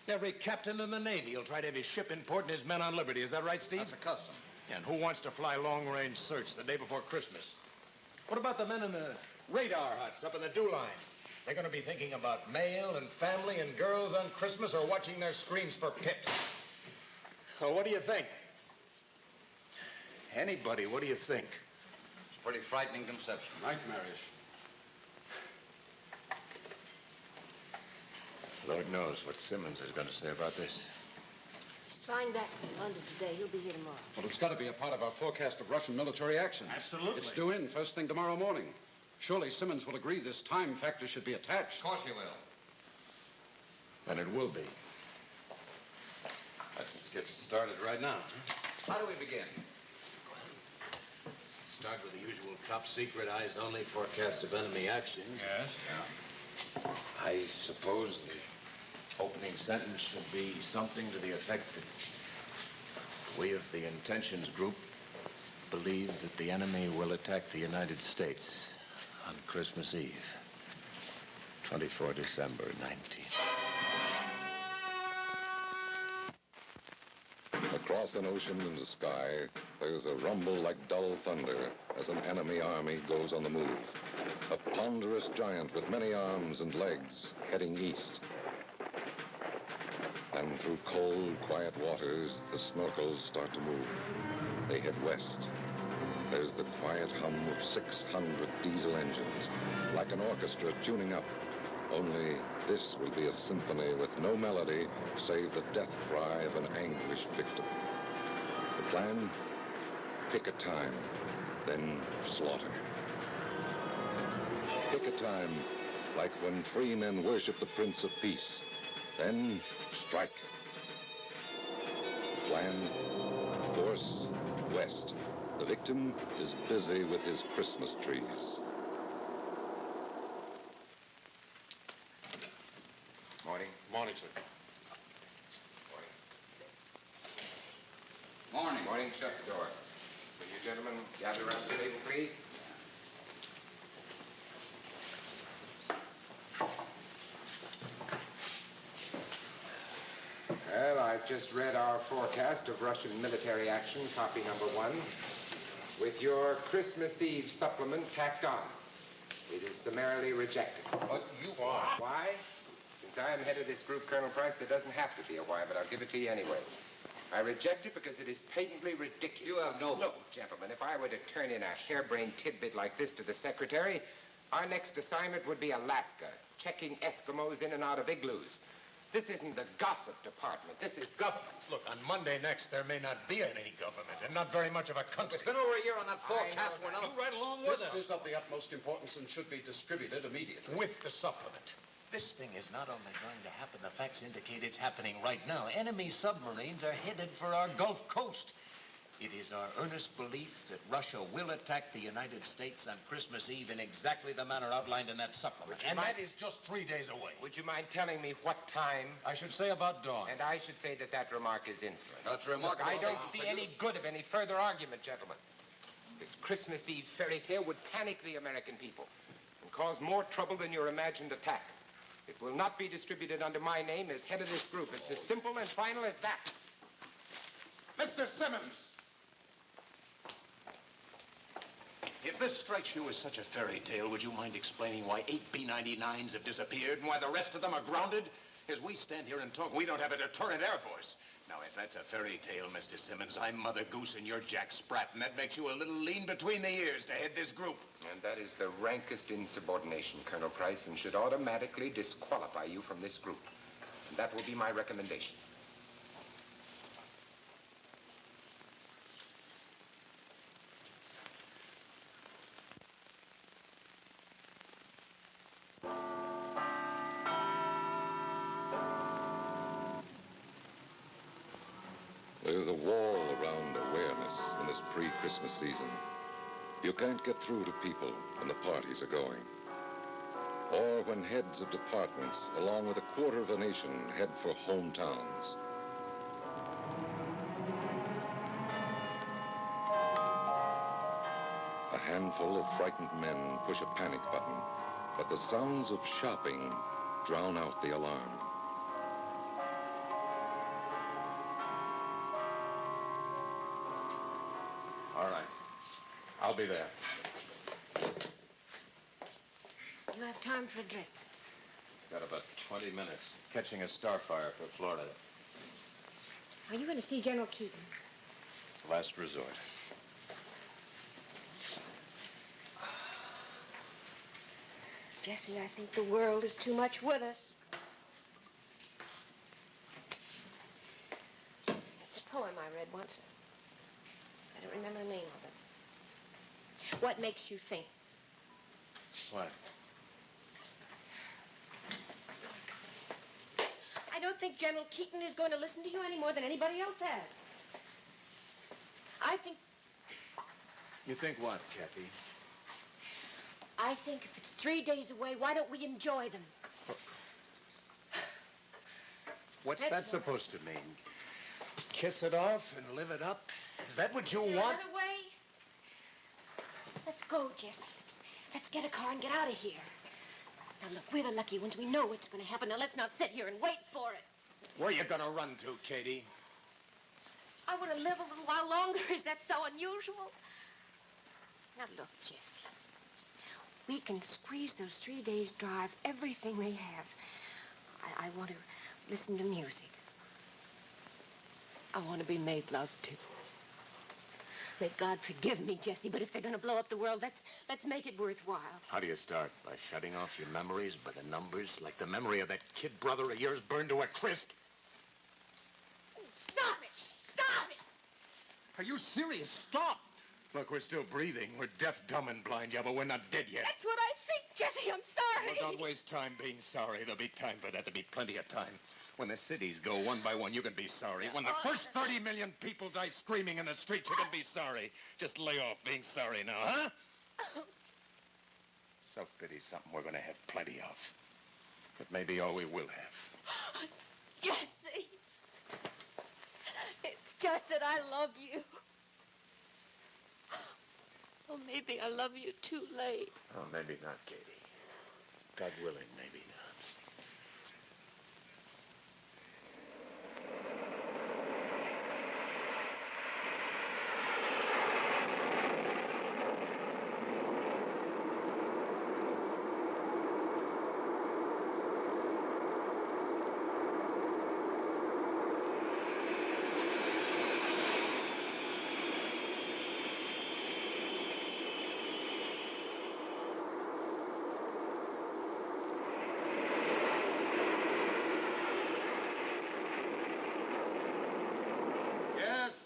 Every captain in the Navy will try to have his ship in port and his men on liberty. Is that right, Steve? That's a custom. And who wants to fly long-range search the day before Christmas? What about the men in the radar huts up in the dew line? They're going to be thinking about mail and family and girls on Christmas or watching their screens for pips. Well, what do you think? Anybody, what do you think? It's a pretty frightening conception. Nightmarish. Lord knows what Simmons is going to say about this. He's flying back from London today. He'll be here tomorrow. Well, it's got to be a part of our forecast of Russian military action. Absolutely. It's due in first thing tomorrow morning. Surely Simmons will agree this time factor should be attached. Of course he will. And it will be. Let's get started right now. How do we begin? Start with the usual top secret, eyes only forecast of enemy action. Yes? Yeah. I suppose the opening sentence should be something to the effect that we of the Intentions Group believe that the enemy will attack the United States on Christmas Eve, 24 December 19. Across an ocean and a sky, there's a rumble like dull thunder as an enemy army goes on the move. A ponderous giant with many arms and legs heading east. And through cold, quiet waters, the snorkels start to move. They head west. There's the quiet hum of 600 diesel engines, like an orchestra tuning up. Only this will be a symphony with no melody save the death cry of an anguished victim. The plan? Pick a time, then slaughter. Pick a time, like when free men worship the Prince of Peace. Then strike. The plan? Course west. The victim is busy with his Christmas trees. Morning. Morning, sir. Morning. Morning. Shut the door. Will you gentlemen gather around the table, please? Well, I've just read our forecast of Russian military action, copy number 1, with your Christmas Eve supplement tacked on. It is summarily rejected. But you are. Why? Since I am head of this group, Colonel Price, there doesn't have to be a why, but I'll give it to you anyway. I reject it because it is patently ridiculous. You have no... Look, gentlemen, if I were to turn in a harebrained tidbit like this to the secretary, our next assignment would be Alaska, checking Eskimos in and out of igloos. This isn't the gossip department. This is government. Look, on Monday next, there may not be any government, and not very much of a country. It's been over a year on that forecast. We're not... right along with This is of the utmost importance and should be distributed immediately. With the supplement. This thing is not only going to happen, the facts indicate it's happening right now. Enemy submarines are headed for our Gulf Coast. It is our earnest belief that Russia will attack the United States on Christmas Eve in exactly the manner outlined in that supplement. And that is just 3 days away. Would you mind telling me what time? I should say about dawn. And I should say that that remark is insolent. That's remarkable. I don't see any good of any further argument, gentlemen. This Christmas Eve fairy tale would panic the American people and cause more trouble than your imagined attack. It will not be distributed under my name as head of this group. It's as simple and final as that. Mr. Simmons! If this strikes you as such a fairy tale, would you mind explaining why 8 B-99s have disappeared and why the rest of them are grounded? As we stand here and talk, we don't have a deterrent Air Force. Now, if that's a fairy tale, Mr. Simmons, I'm Mother Goose and you're Jack Sprat, and that makes you a little lean between the ears to head this group. And that is the rankest insubordination, Colonel Price, and should automatically disqualify you from this group. And that will be my recommendation. There's a wall around awareness in this pre-Christmas season. You can't get through to people when the parties are going. Or when heads of departments, along with a quarter of a nation, head for hometowns. A handful of frightened men push a panic button, but the sounds of shopping drown out the alarm. All right. I'll be there. You have time for a drink. Got about 20 minutes. Catching a starfire for Florida. Are you going to see General Keaton? Last resort. Jesse, I think the world is too much with us. It's a poem I read once. I don't remember the name of it. What makes you think? What? I don't think General Keaton is going to listen to you any more than anybody else has. I think... You think what, Kathy? I think if it's 3 days away, why don't we enjoy them? What's That's that what supposed to mean? Kiss it off and live it up? Is that what you want? Run away? Let's go, Jesse. Let's get a car and get out of here. Now, look, we're the lucky ones. We know what's going to happen. Now, let's not sit here and wait for it. Where are you gonna run to, Katie? I want to live a little while longer. Is that so unusual? Now, look, Jesse. We can squeeze those 3 days' drive, everything they have. I want to listen to music. I want to be made love to. May God forgive me, Jesse, but if they're going to blow up the world, let's make it worthwhile. How do you start? By shutting off your memories, by the numbers, like the memory of that kid brother of yours burned to a crisp? Stop it! Stop it! Are you serious? Stop! Look, we're still breathing. We're deaf, dumb, and blind, yeah, but we're not dead yet. That's what I think, Jesse. I'm sorry. Well, don't waste time being sorry. There'll be time for that. There'll be plenty of time. When the cities go one by one, you can be sorry. When the first 30 million people die screaming in the streets, you can be sorry. Just lay off being sorry now, huh? Self-pity's something we're going to have plenty of. But maybe all we will have. Jesse. It's just that I love you. Oh, maybe I love you too late. Oh, maybe not, Katie. God willing, maybe not.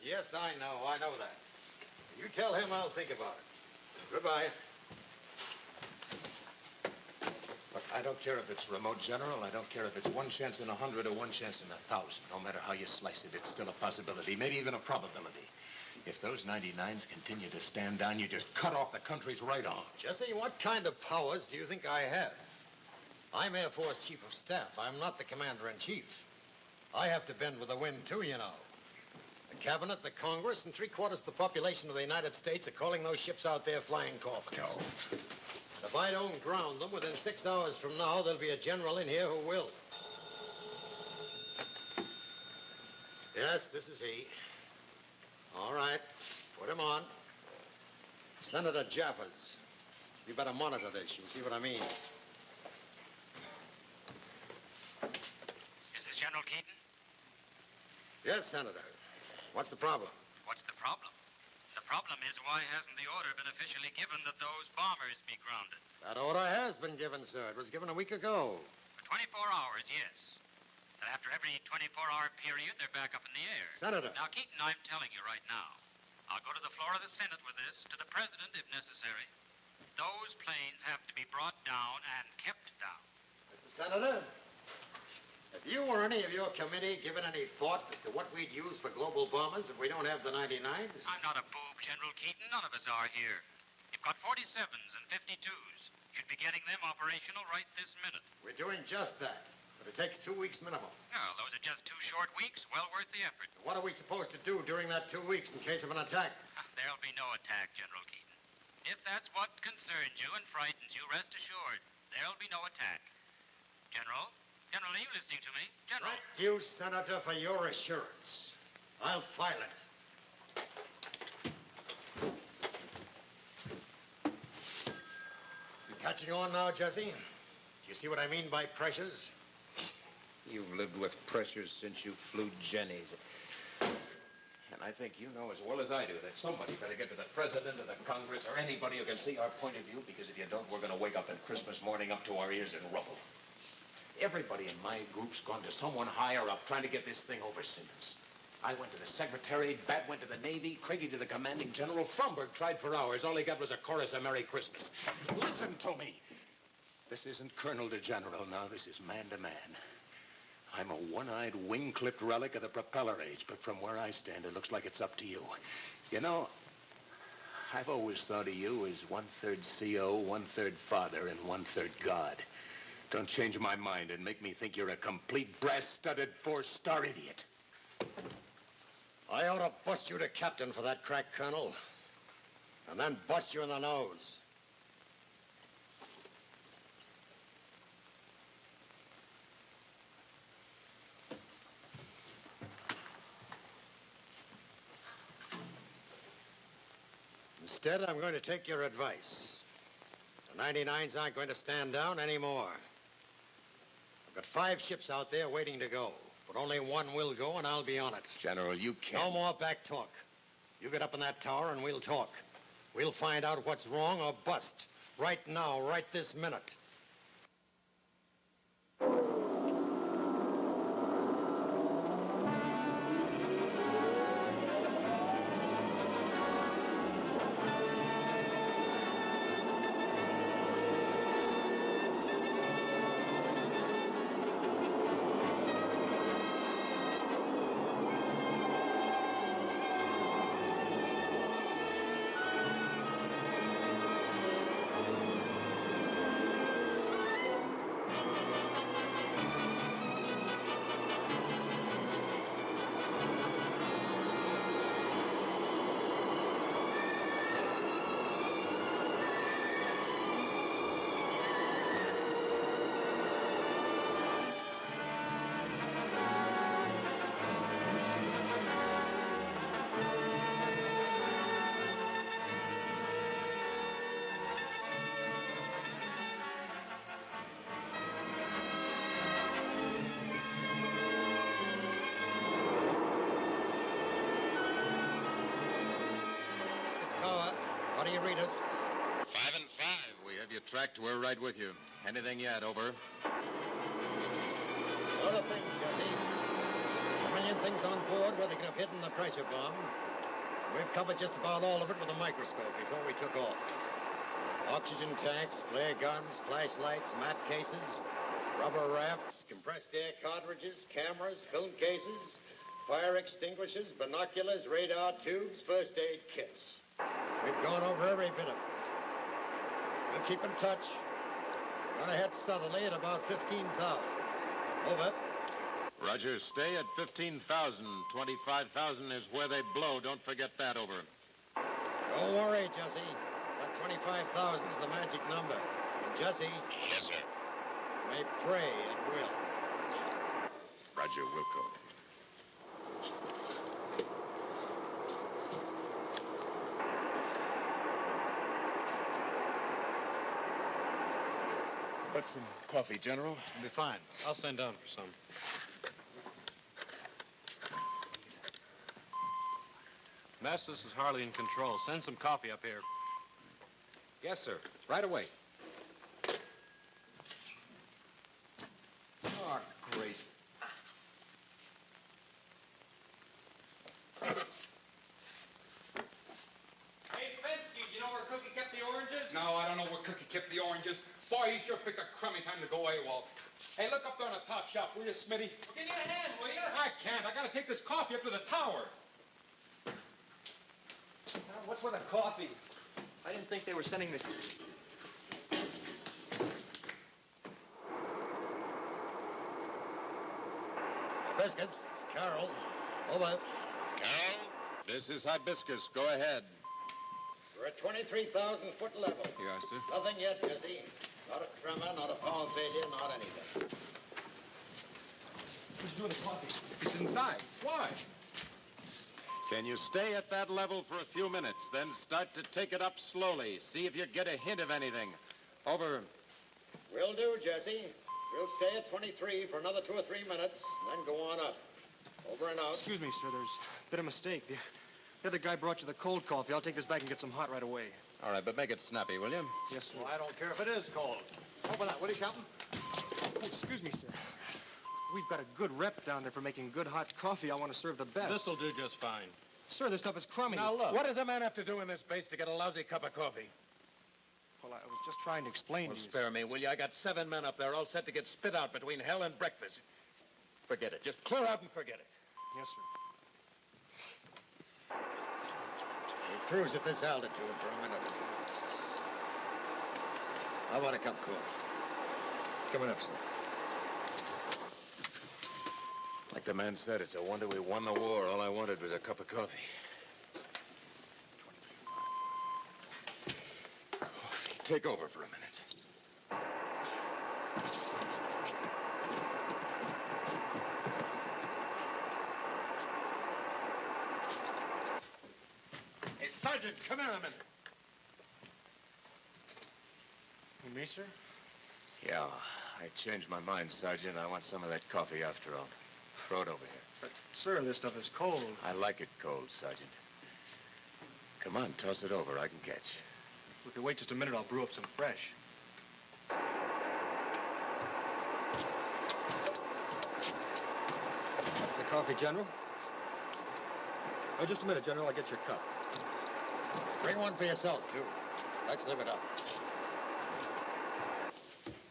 Yes, I know that. You tell him I'll think about it. Goodbye. Look, I don't care if it's remote, General. I don't care if it's 1 chance in 100 or 1 chance in 1,000. No matter how you slice it, it's still a possibility, maybe even a probability. If those 99s continue to stand down, you just cut off the country's right arm. Jesse, what kind of powers do you think I have? I'm Air Force Chief of Staff. I'm not the Commander-in-Chief. I have to bend with the wind, too, you know. The Cabinet, the Congress, and 3/4 of the population of the United States are calling those ships out there flying coffins. No. If I don't ground them, within 6 hours from now, there'll be a general in here who will. Yes, this is he. All right, put him on. Senator Jaffers. You better monitor this. You'll see what I mean. Is this General Keaton? Yes, Senator. What's the problem? What's the problem? The problem is, why hasn't the order been officially given that those bombers be grounded? That order has been given, sir. It was given a week ago. For 24 hours, yes. But after every 24-hour period, they're back up in the air. Senator. Now, Keaton, I'm telling you right now, I'll go to the floor of the Senate with this, to the President if necessary. Those planes have to be brought down and kept down. Mr. Senator, have you or any of your committee given any thought as to what we'd use for global bombers if we don't have the 99s? I'm not a boob, General Keaton. None of us are here. You've got 47s and 52s. Should be getting them operational right this minute. We're doing just that. But it takes 2 weeks minimum. Well, those are just 2 short weeks, well worth the effort. What are we supposed to do during that 2 weeks in case of an attack? There'll be no attack, General Keaton. If that's what concerns you and frightens you, rest assured, there'll be no attack. General, are you listening to me? General. Thank you, Senator, for your assurance. I'll file it. You catching on now, Jesse? You see what I mean by pressures? You've lived with pressures since you flew Jennies. And I think you know as well as I do that somebody better get to the President of the Congress or anybody who can see our point of view, because if you don't, we're going to wake up on Christmas morning up to our ears in rubble. Everybody in my group's gone to someone higher up trying to get this thing over Simmons. I went to the Secretary, Bat went to the Navy, Craigie to the Commanding General, Fromberg tried for hours. All he got was a chorus of Merry Christmas. Listen to me. This isn't colonel to general now. This is man to man. I'm a one-eyed, wing-clipped relic of the propeller age, but from where I stand, it looks like it's up to you. You know, I've always thought of you as 1/3 CO, 1/3 father, and 1/3 God. Don't change my mind and make me think you're a complete brass-studded 4-star idiot. I ought to bust you to captain for that crack, Colonel. And then bust you in the nose. Instead, I'm going to take your advice. The 99s aren't going to stand down anymore. I've got 5 ships out there waiting to go, but only one will go, and I'll be on it. General, you can't. No more back talk. You get up in that tower, and we'll talk. We'll find out what's wrong or bust. Right now, right this minute. What do you read us? 5 and 5. We have you tracked. We're right with you. Anything yet? Over. Other things, Jesse. There's a million things on board where they could have hidden the pressure bomb. We've covered just about all of it with a microscope before we took off. Oxygen tanks, flare guns, flashlights, mat cases, rubber rafts, compressed air cartridges, cameras, film cases, fire extinguishers, binoculars, radar tubes, first aid kits. We've gone over every bit of it. We'll keep in touch. Gonna head southerly at about 15,000. Over. Roger, stay at 15,000. 25,000 is where they blow. Don't forget that, over. Don't worry, Jesse. That 25,000 is the magic number. And Jesse... Yes, sir. May pray at will. Roger, Wilco. What's some coffee, General? It'll be fine. I'll send down for some. Mess, this is Harley in control. Send some coffee up here. Yes, sir. Right away. Oh, great. Hey, Fensky, you know where Cookie kept the oranges? No, I don't know where Cookie kept the oranges. Boy, he sure picked a crummy time to go AWOL. Hey, look up there on the top shelf, will you, Smitty? Well, give me a hand, will you? I can't. I gotta take this coffee up to the tower. What's with the coffee? I didn't think they were sending the... Hibiscus, it's Carol. Over. Carol? This is Hibiscus. Go ahead. We're at 23,000 foot level. Here, Oster. Nothing yet, Jesse. Not a tremor, not a power failure, not anything. What's doing the coffee? It's inside. Why? Can you stay at that level for a few minutes, then start to take it up slowly? See if you get a hint of anything. Over. Will do, Jesse. We'll stay at 23 for another 2 or 3 minutes, then go on up. Over and out. Excuse me, sir. There's been a mistake. The other guy brought you the cold coffee. I'll take this back and get some hot right away. All right, but make it snappy, will you? Yes, sir. Well, I don't care if it is cold. Open that, will you, Captain? Oh, excuse me, sir. We've got a good rep down there for making good hot coffee. I want to serve the best. This'll do just fine. Sir, this stuff is crummy. Now, look. What does a man have to do in this base to get a lousy cup of coffee? Well, I was just trying to explain Well, to you. spare me, will you? I got 7 men up there all set to get spit out between hell and breakfast. Forget it. Just clear out and forget it. Yes, sir. We'll cruise at this altitude for a minute or two. How about a cup cool? Coming up, sir. Like the man said, it's a wonder we won the war. All I wanted was a cup of coffee. Coffee. Take over for a minute. Hey, Sergeant, come here a minute. You me, sir? Yeah, I changed my mind, Sergeant. I want some of that coffee after all. Throw it over here. But, sir, this stuff is cold. I like it cold, Sergeant. Come on, toss it over. I can catch. If you wait just a minute, I'll brew up some fresh. The coffee, General? Oh, just a minute, General. I'll get your cup. Bring one for yourself, too. Let's live it up.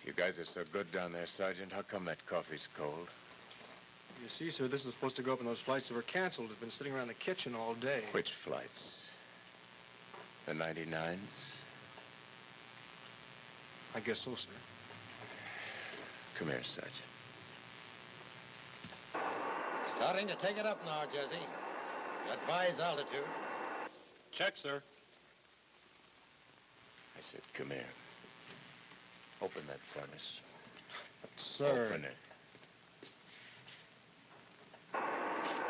You guys are so good down there, Sergeant. How come that coffee's cold? You see, sir, this is supposed to go up in those flights that were canceled. It's been sitting around the kitchen all day. Which flights? The 99s? I guess so, sir. Come here, Sergeant. Starting to take it up now, Jesse. Advise altitude. Check, sir. I said, come here. Open that furnace. Sir. Open it.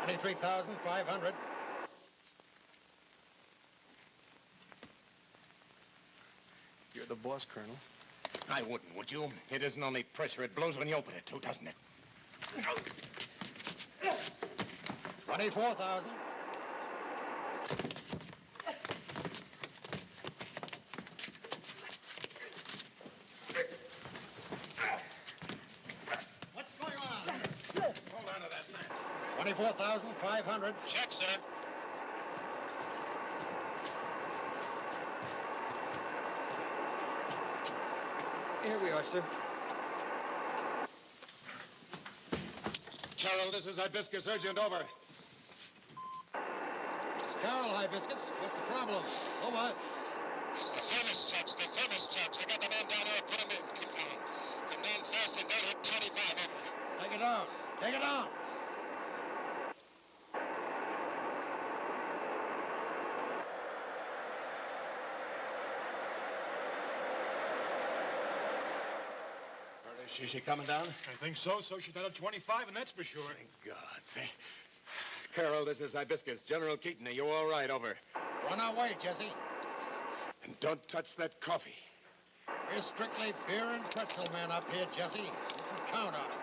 23,500. You're the boss, Colonel. I wouldn't, would you? It isn't only pressure. It blows when you open it, too, doesn't it? 24,000. What's going on? Hold on to that match. 24,500. Check, sir. Here we are, sir. Carol, this is Hibiscus. Urgent, over. Carol, Hibiscus. What's the problem? Over. It's the thermostats, the thermostats. I got the man down there. Put him in. Keep going. Come down fast and don't hit 25 over. Take it down. Take it down. Is she coming down? I think so. So she's not at 25, and that's for sure. Thank God. Carol, this is Hibiscus. General Keaton, are you all right? Over. On our way, Jesse. And don't touch that coffee. We're strictly beer and pretzel men up here, Jesse. You can count on it.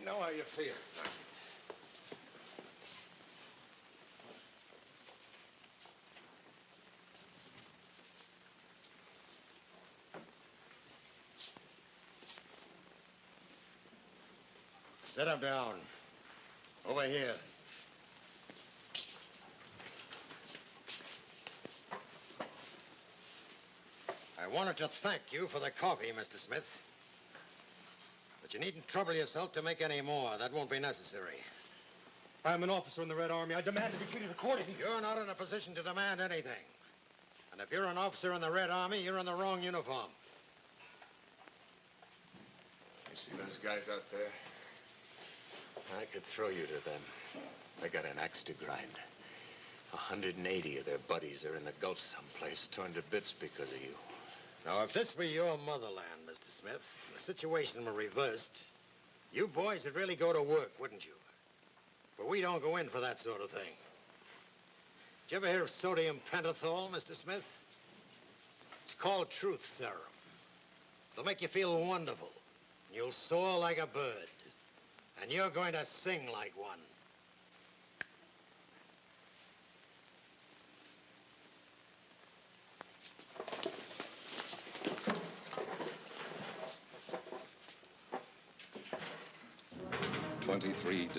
I know how you feel, Sergeant. Sit him down. Over here. I wanted to thank you for the coffee, Mr. Smith. But you needn't trouble yourself to make any more. That won't be necessary. I'm an officer in the Red Army. I demand to be treated accordingly. You're not in a position to demand anything. And if you're an officer in the Red Army, you're in the wrong uniform. You see those guys out there? I could throw you to them. They got an axe to grind. 180 of their buddies are in the Gulf someplace, torn to bits because of you. Now, if this were your motherland, Mr. Smith, and the situation were reversed, you boys would really go to work, wouldn't you? But we don't go in for that sort of thing. Did you ever hear of sodium pentothal, Mr. Smith? It's called truth serum. It'll make you feel wonderful. You'll soar like a bird. And you're going to sing like one.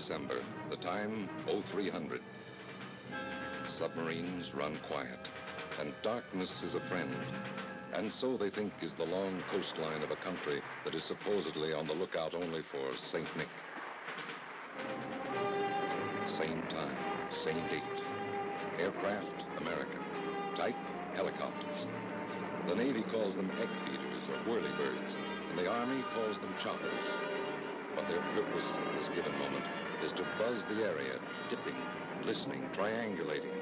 December. The time, 0300. Submarines run quiet, and darkness is a friend. And so they think is the long coastline of a country that is supposedly on the lookout only for St. Nick. Same time, same date. Aircraft, American. Type, helicopters. The Navy calls them egg beaters or whirlybirds, and the Army calls them choppers. But their purpose at this given moment is to buzz the area, dipping, listening, triangulating,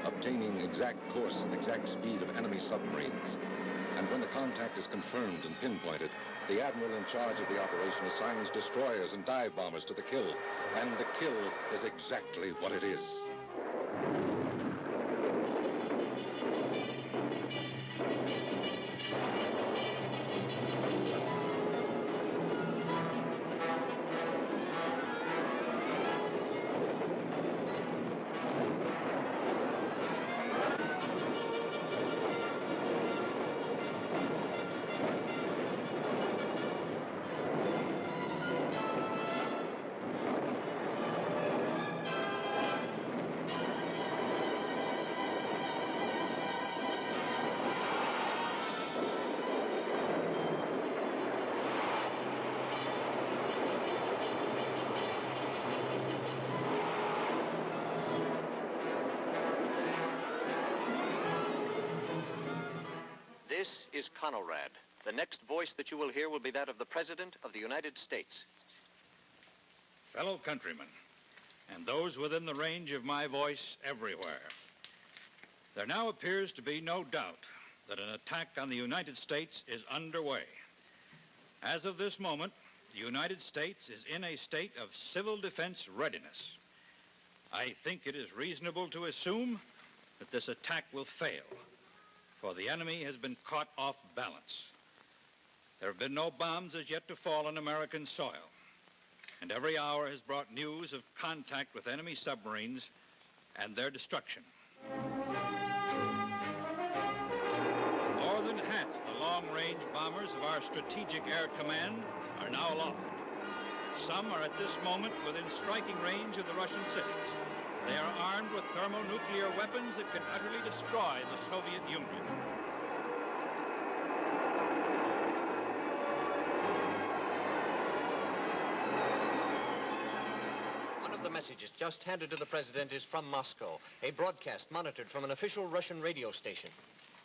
obtaining exact course and exact speed of enemy submarines. And when the contact is confirmed and pinpointed, the admiral in charge of the operation assigns destroyers and dive bombers to the kill. And the kill is exactly what it is. This is Conrad. The next voice that you will hear will be that of the President of the United States. Fellow countrymen, and those within the range of my voice everywhere, there now appears to be no doubt that an attack on the United States is underway. As of this moment, the United States is in a state of civil defense readiness. I think it is reasonable to assume that this attack will fail, for the enemy has been caught off balance. There have been no bombs as yet to fall on American soil, and every hour has brought news of contact with enemy submarines and their destruction. More than half the long-range bombers of our Strategic Air Command are now aloft. Some are at this moment within striking range of the Russian cities. They are armed with thermonuclear weapons that can utterly destroy the Soviet Union. One of the messages just handed to the President is from Moscow, a broadcast monitored from an official Russian radio station.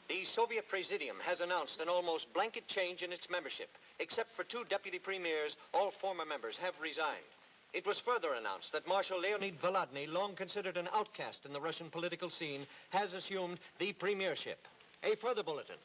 The Soviet Presidium has announced an almost blanket change in its membership. Except for 2 deputy premiers, all former members have resigned. It was further announced that Marshal Leonid Volodny, long considered an outcast in the Russian political scene, has assumed the premiership. A further bulletin.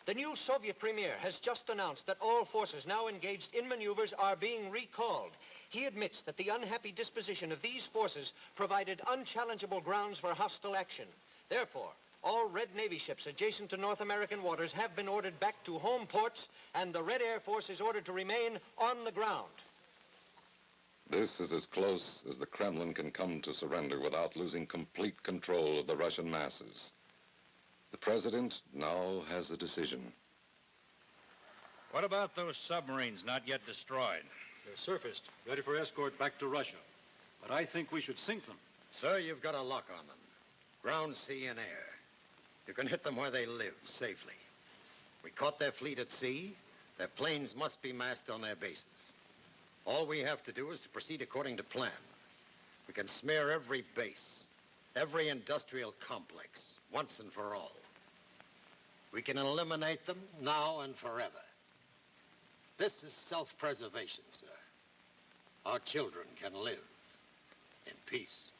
The new Soviet premier has just announced that all forces now engaged in maneuvers are being recalled. He admits that the unhappy disposition of these forces provided unchallengeable grounds for hostile action. Therefore, all Red Navy ships adjacent to North American waters have been ordered back to home ports, and the Red Air Force is ordered to remain on the ground. This is as close as the Kremlin can come to surrender without losing complete control of the Russian masses. The President now has a decision. What about those submarines not yet destroyed? They're surfaced, ready for escort back to Russia. But I think we should sink them. Sir, you've got a lock on them. Ground, sea, and air. You can hit them where they live, safely. We caught their fleet at sea. Their planes must be massed on their bases. All we have to do is to proceed according to plan. We can smear every base, every industrial complex, once and for all. We can eliminate them now and forever. This is self-preservation, sir. Our children can live in peace.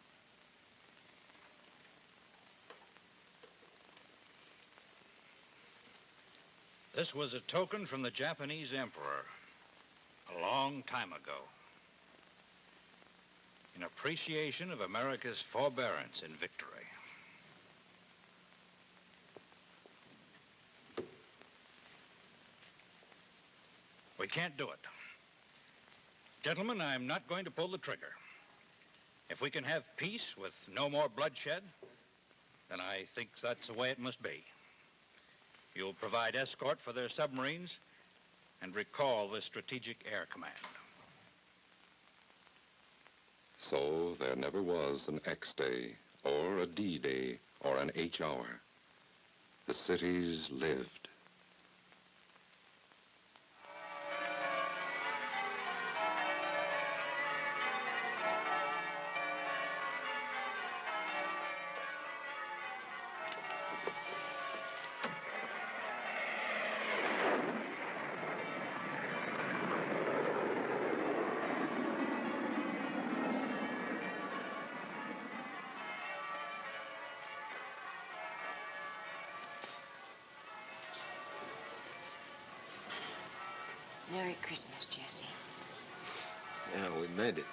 This was a token from the Japanese emperor a long time ago, in appreciation of America's forbearance in victory. We can't do it. Gentlemen, I'm not going to pull the trigger. If we can have peace with no more bloodshed, then I think that's the way it must be. You'll provide escort for their submarines and recall the Strategic Air Command. So there never was an X day, or a D day, or an H hour. The cities lived. Merry Christmas, Jesse. Yeah, we made it.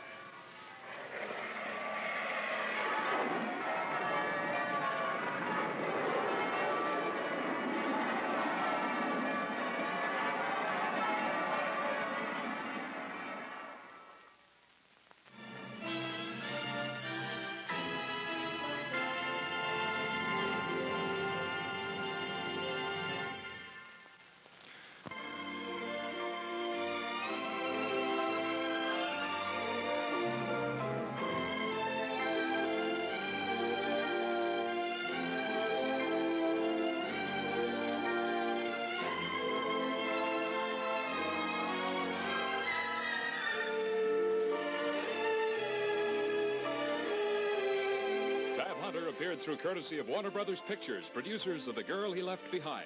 appeared through courtesy of Warner Brothers Pictures, producers of The Girl He Left Behind.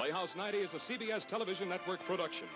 Playhouse 90 is a CBS television network production.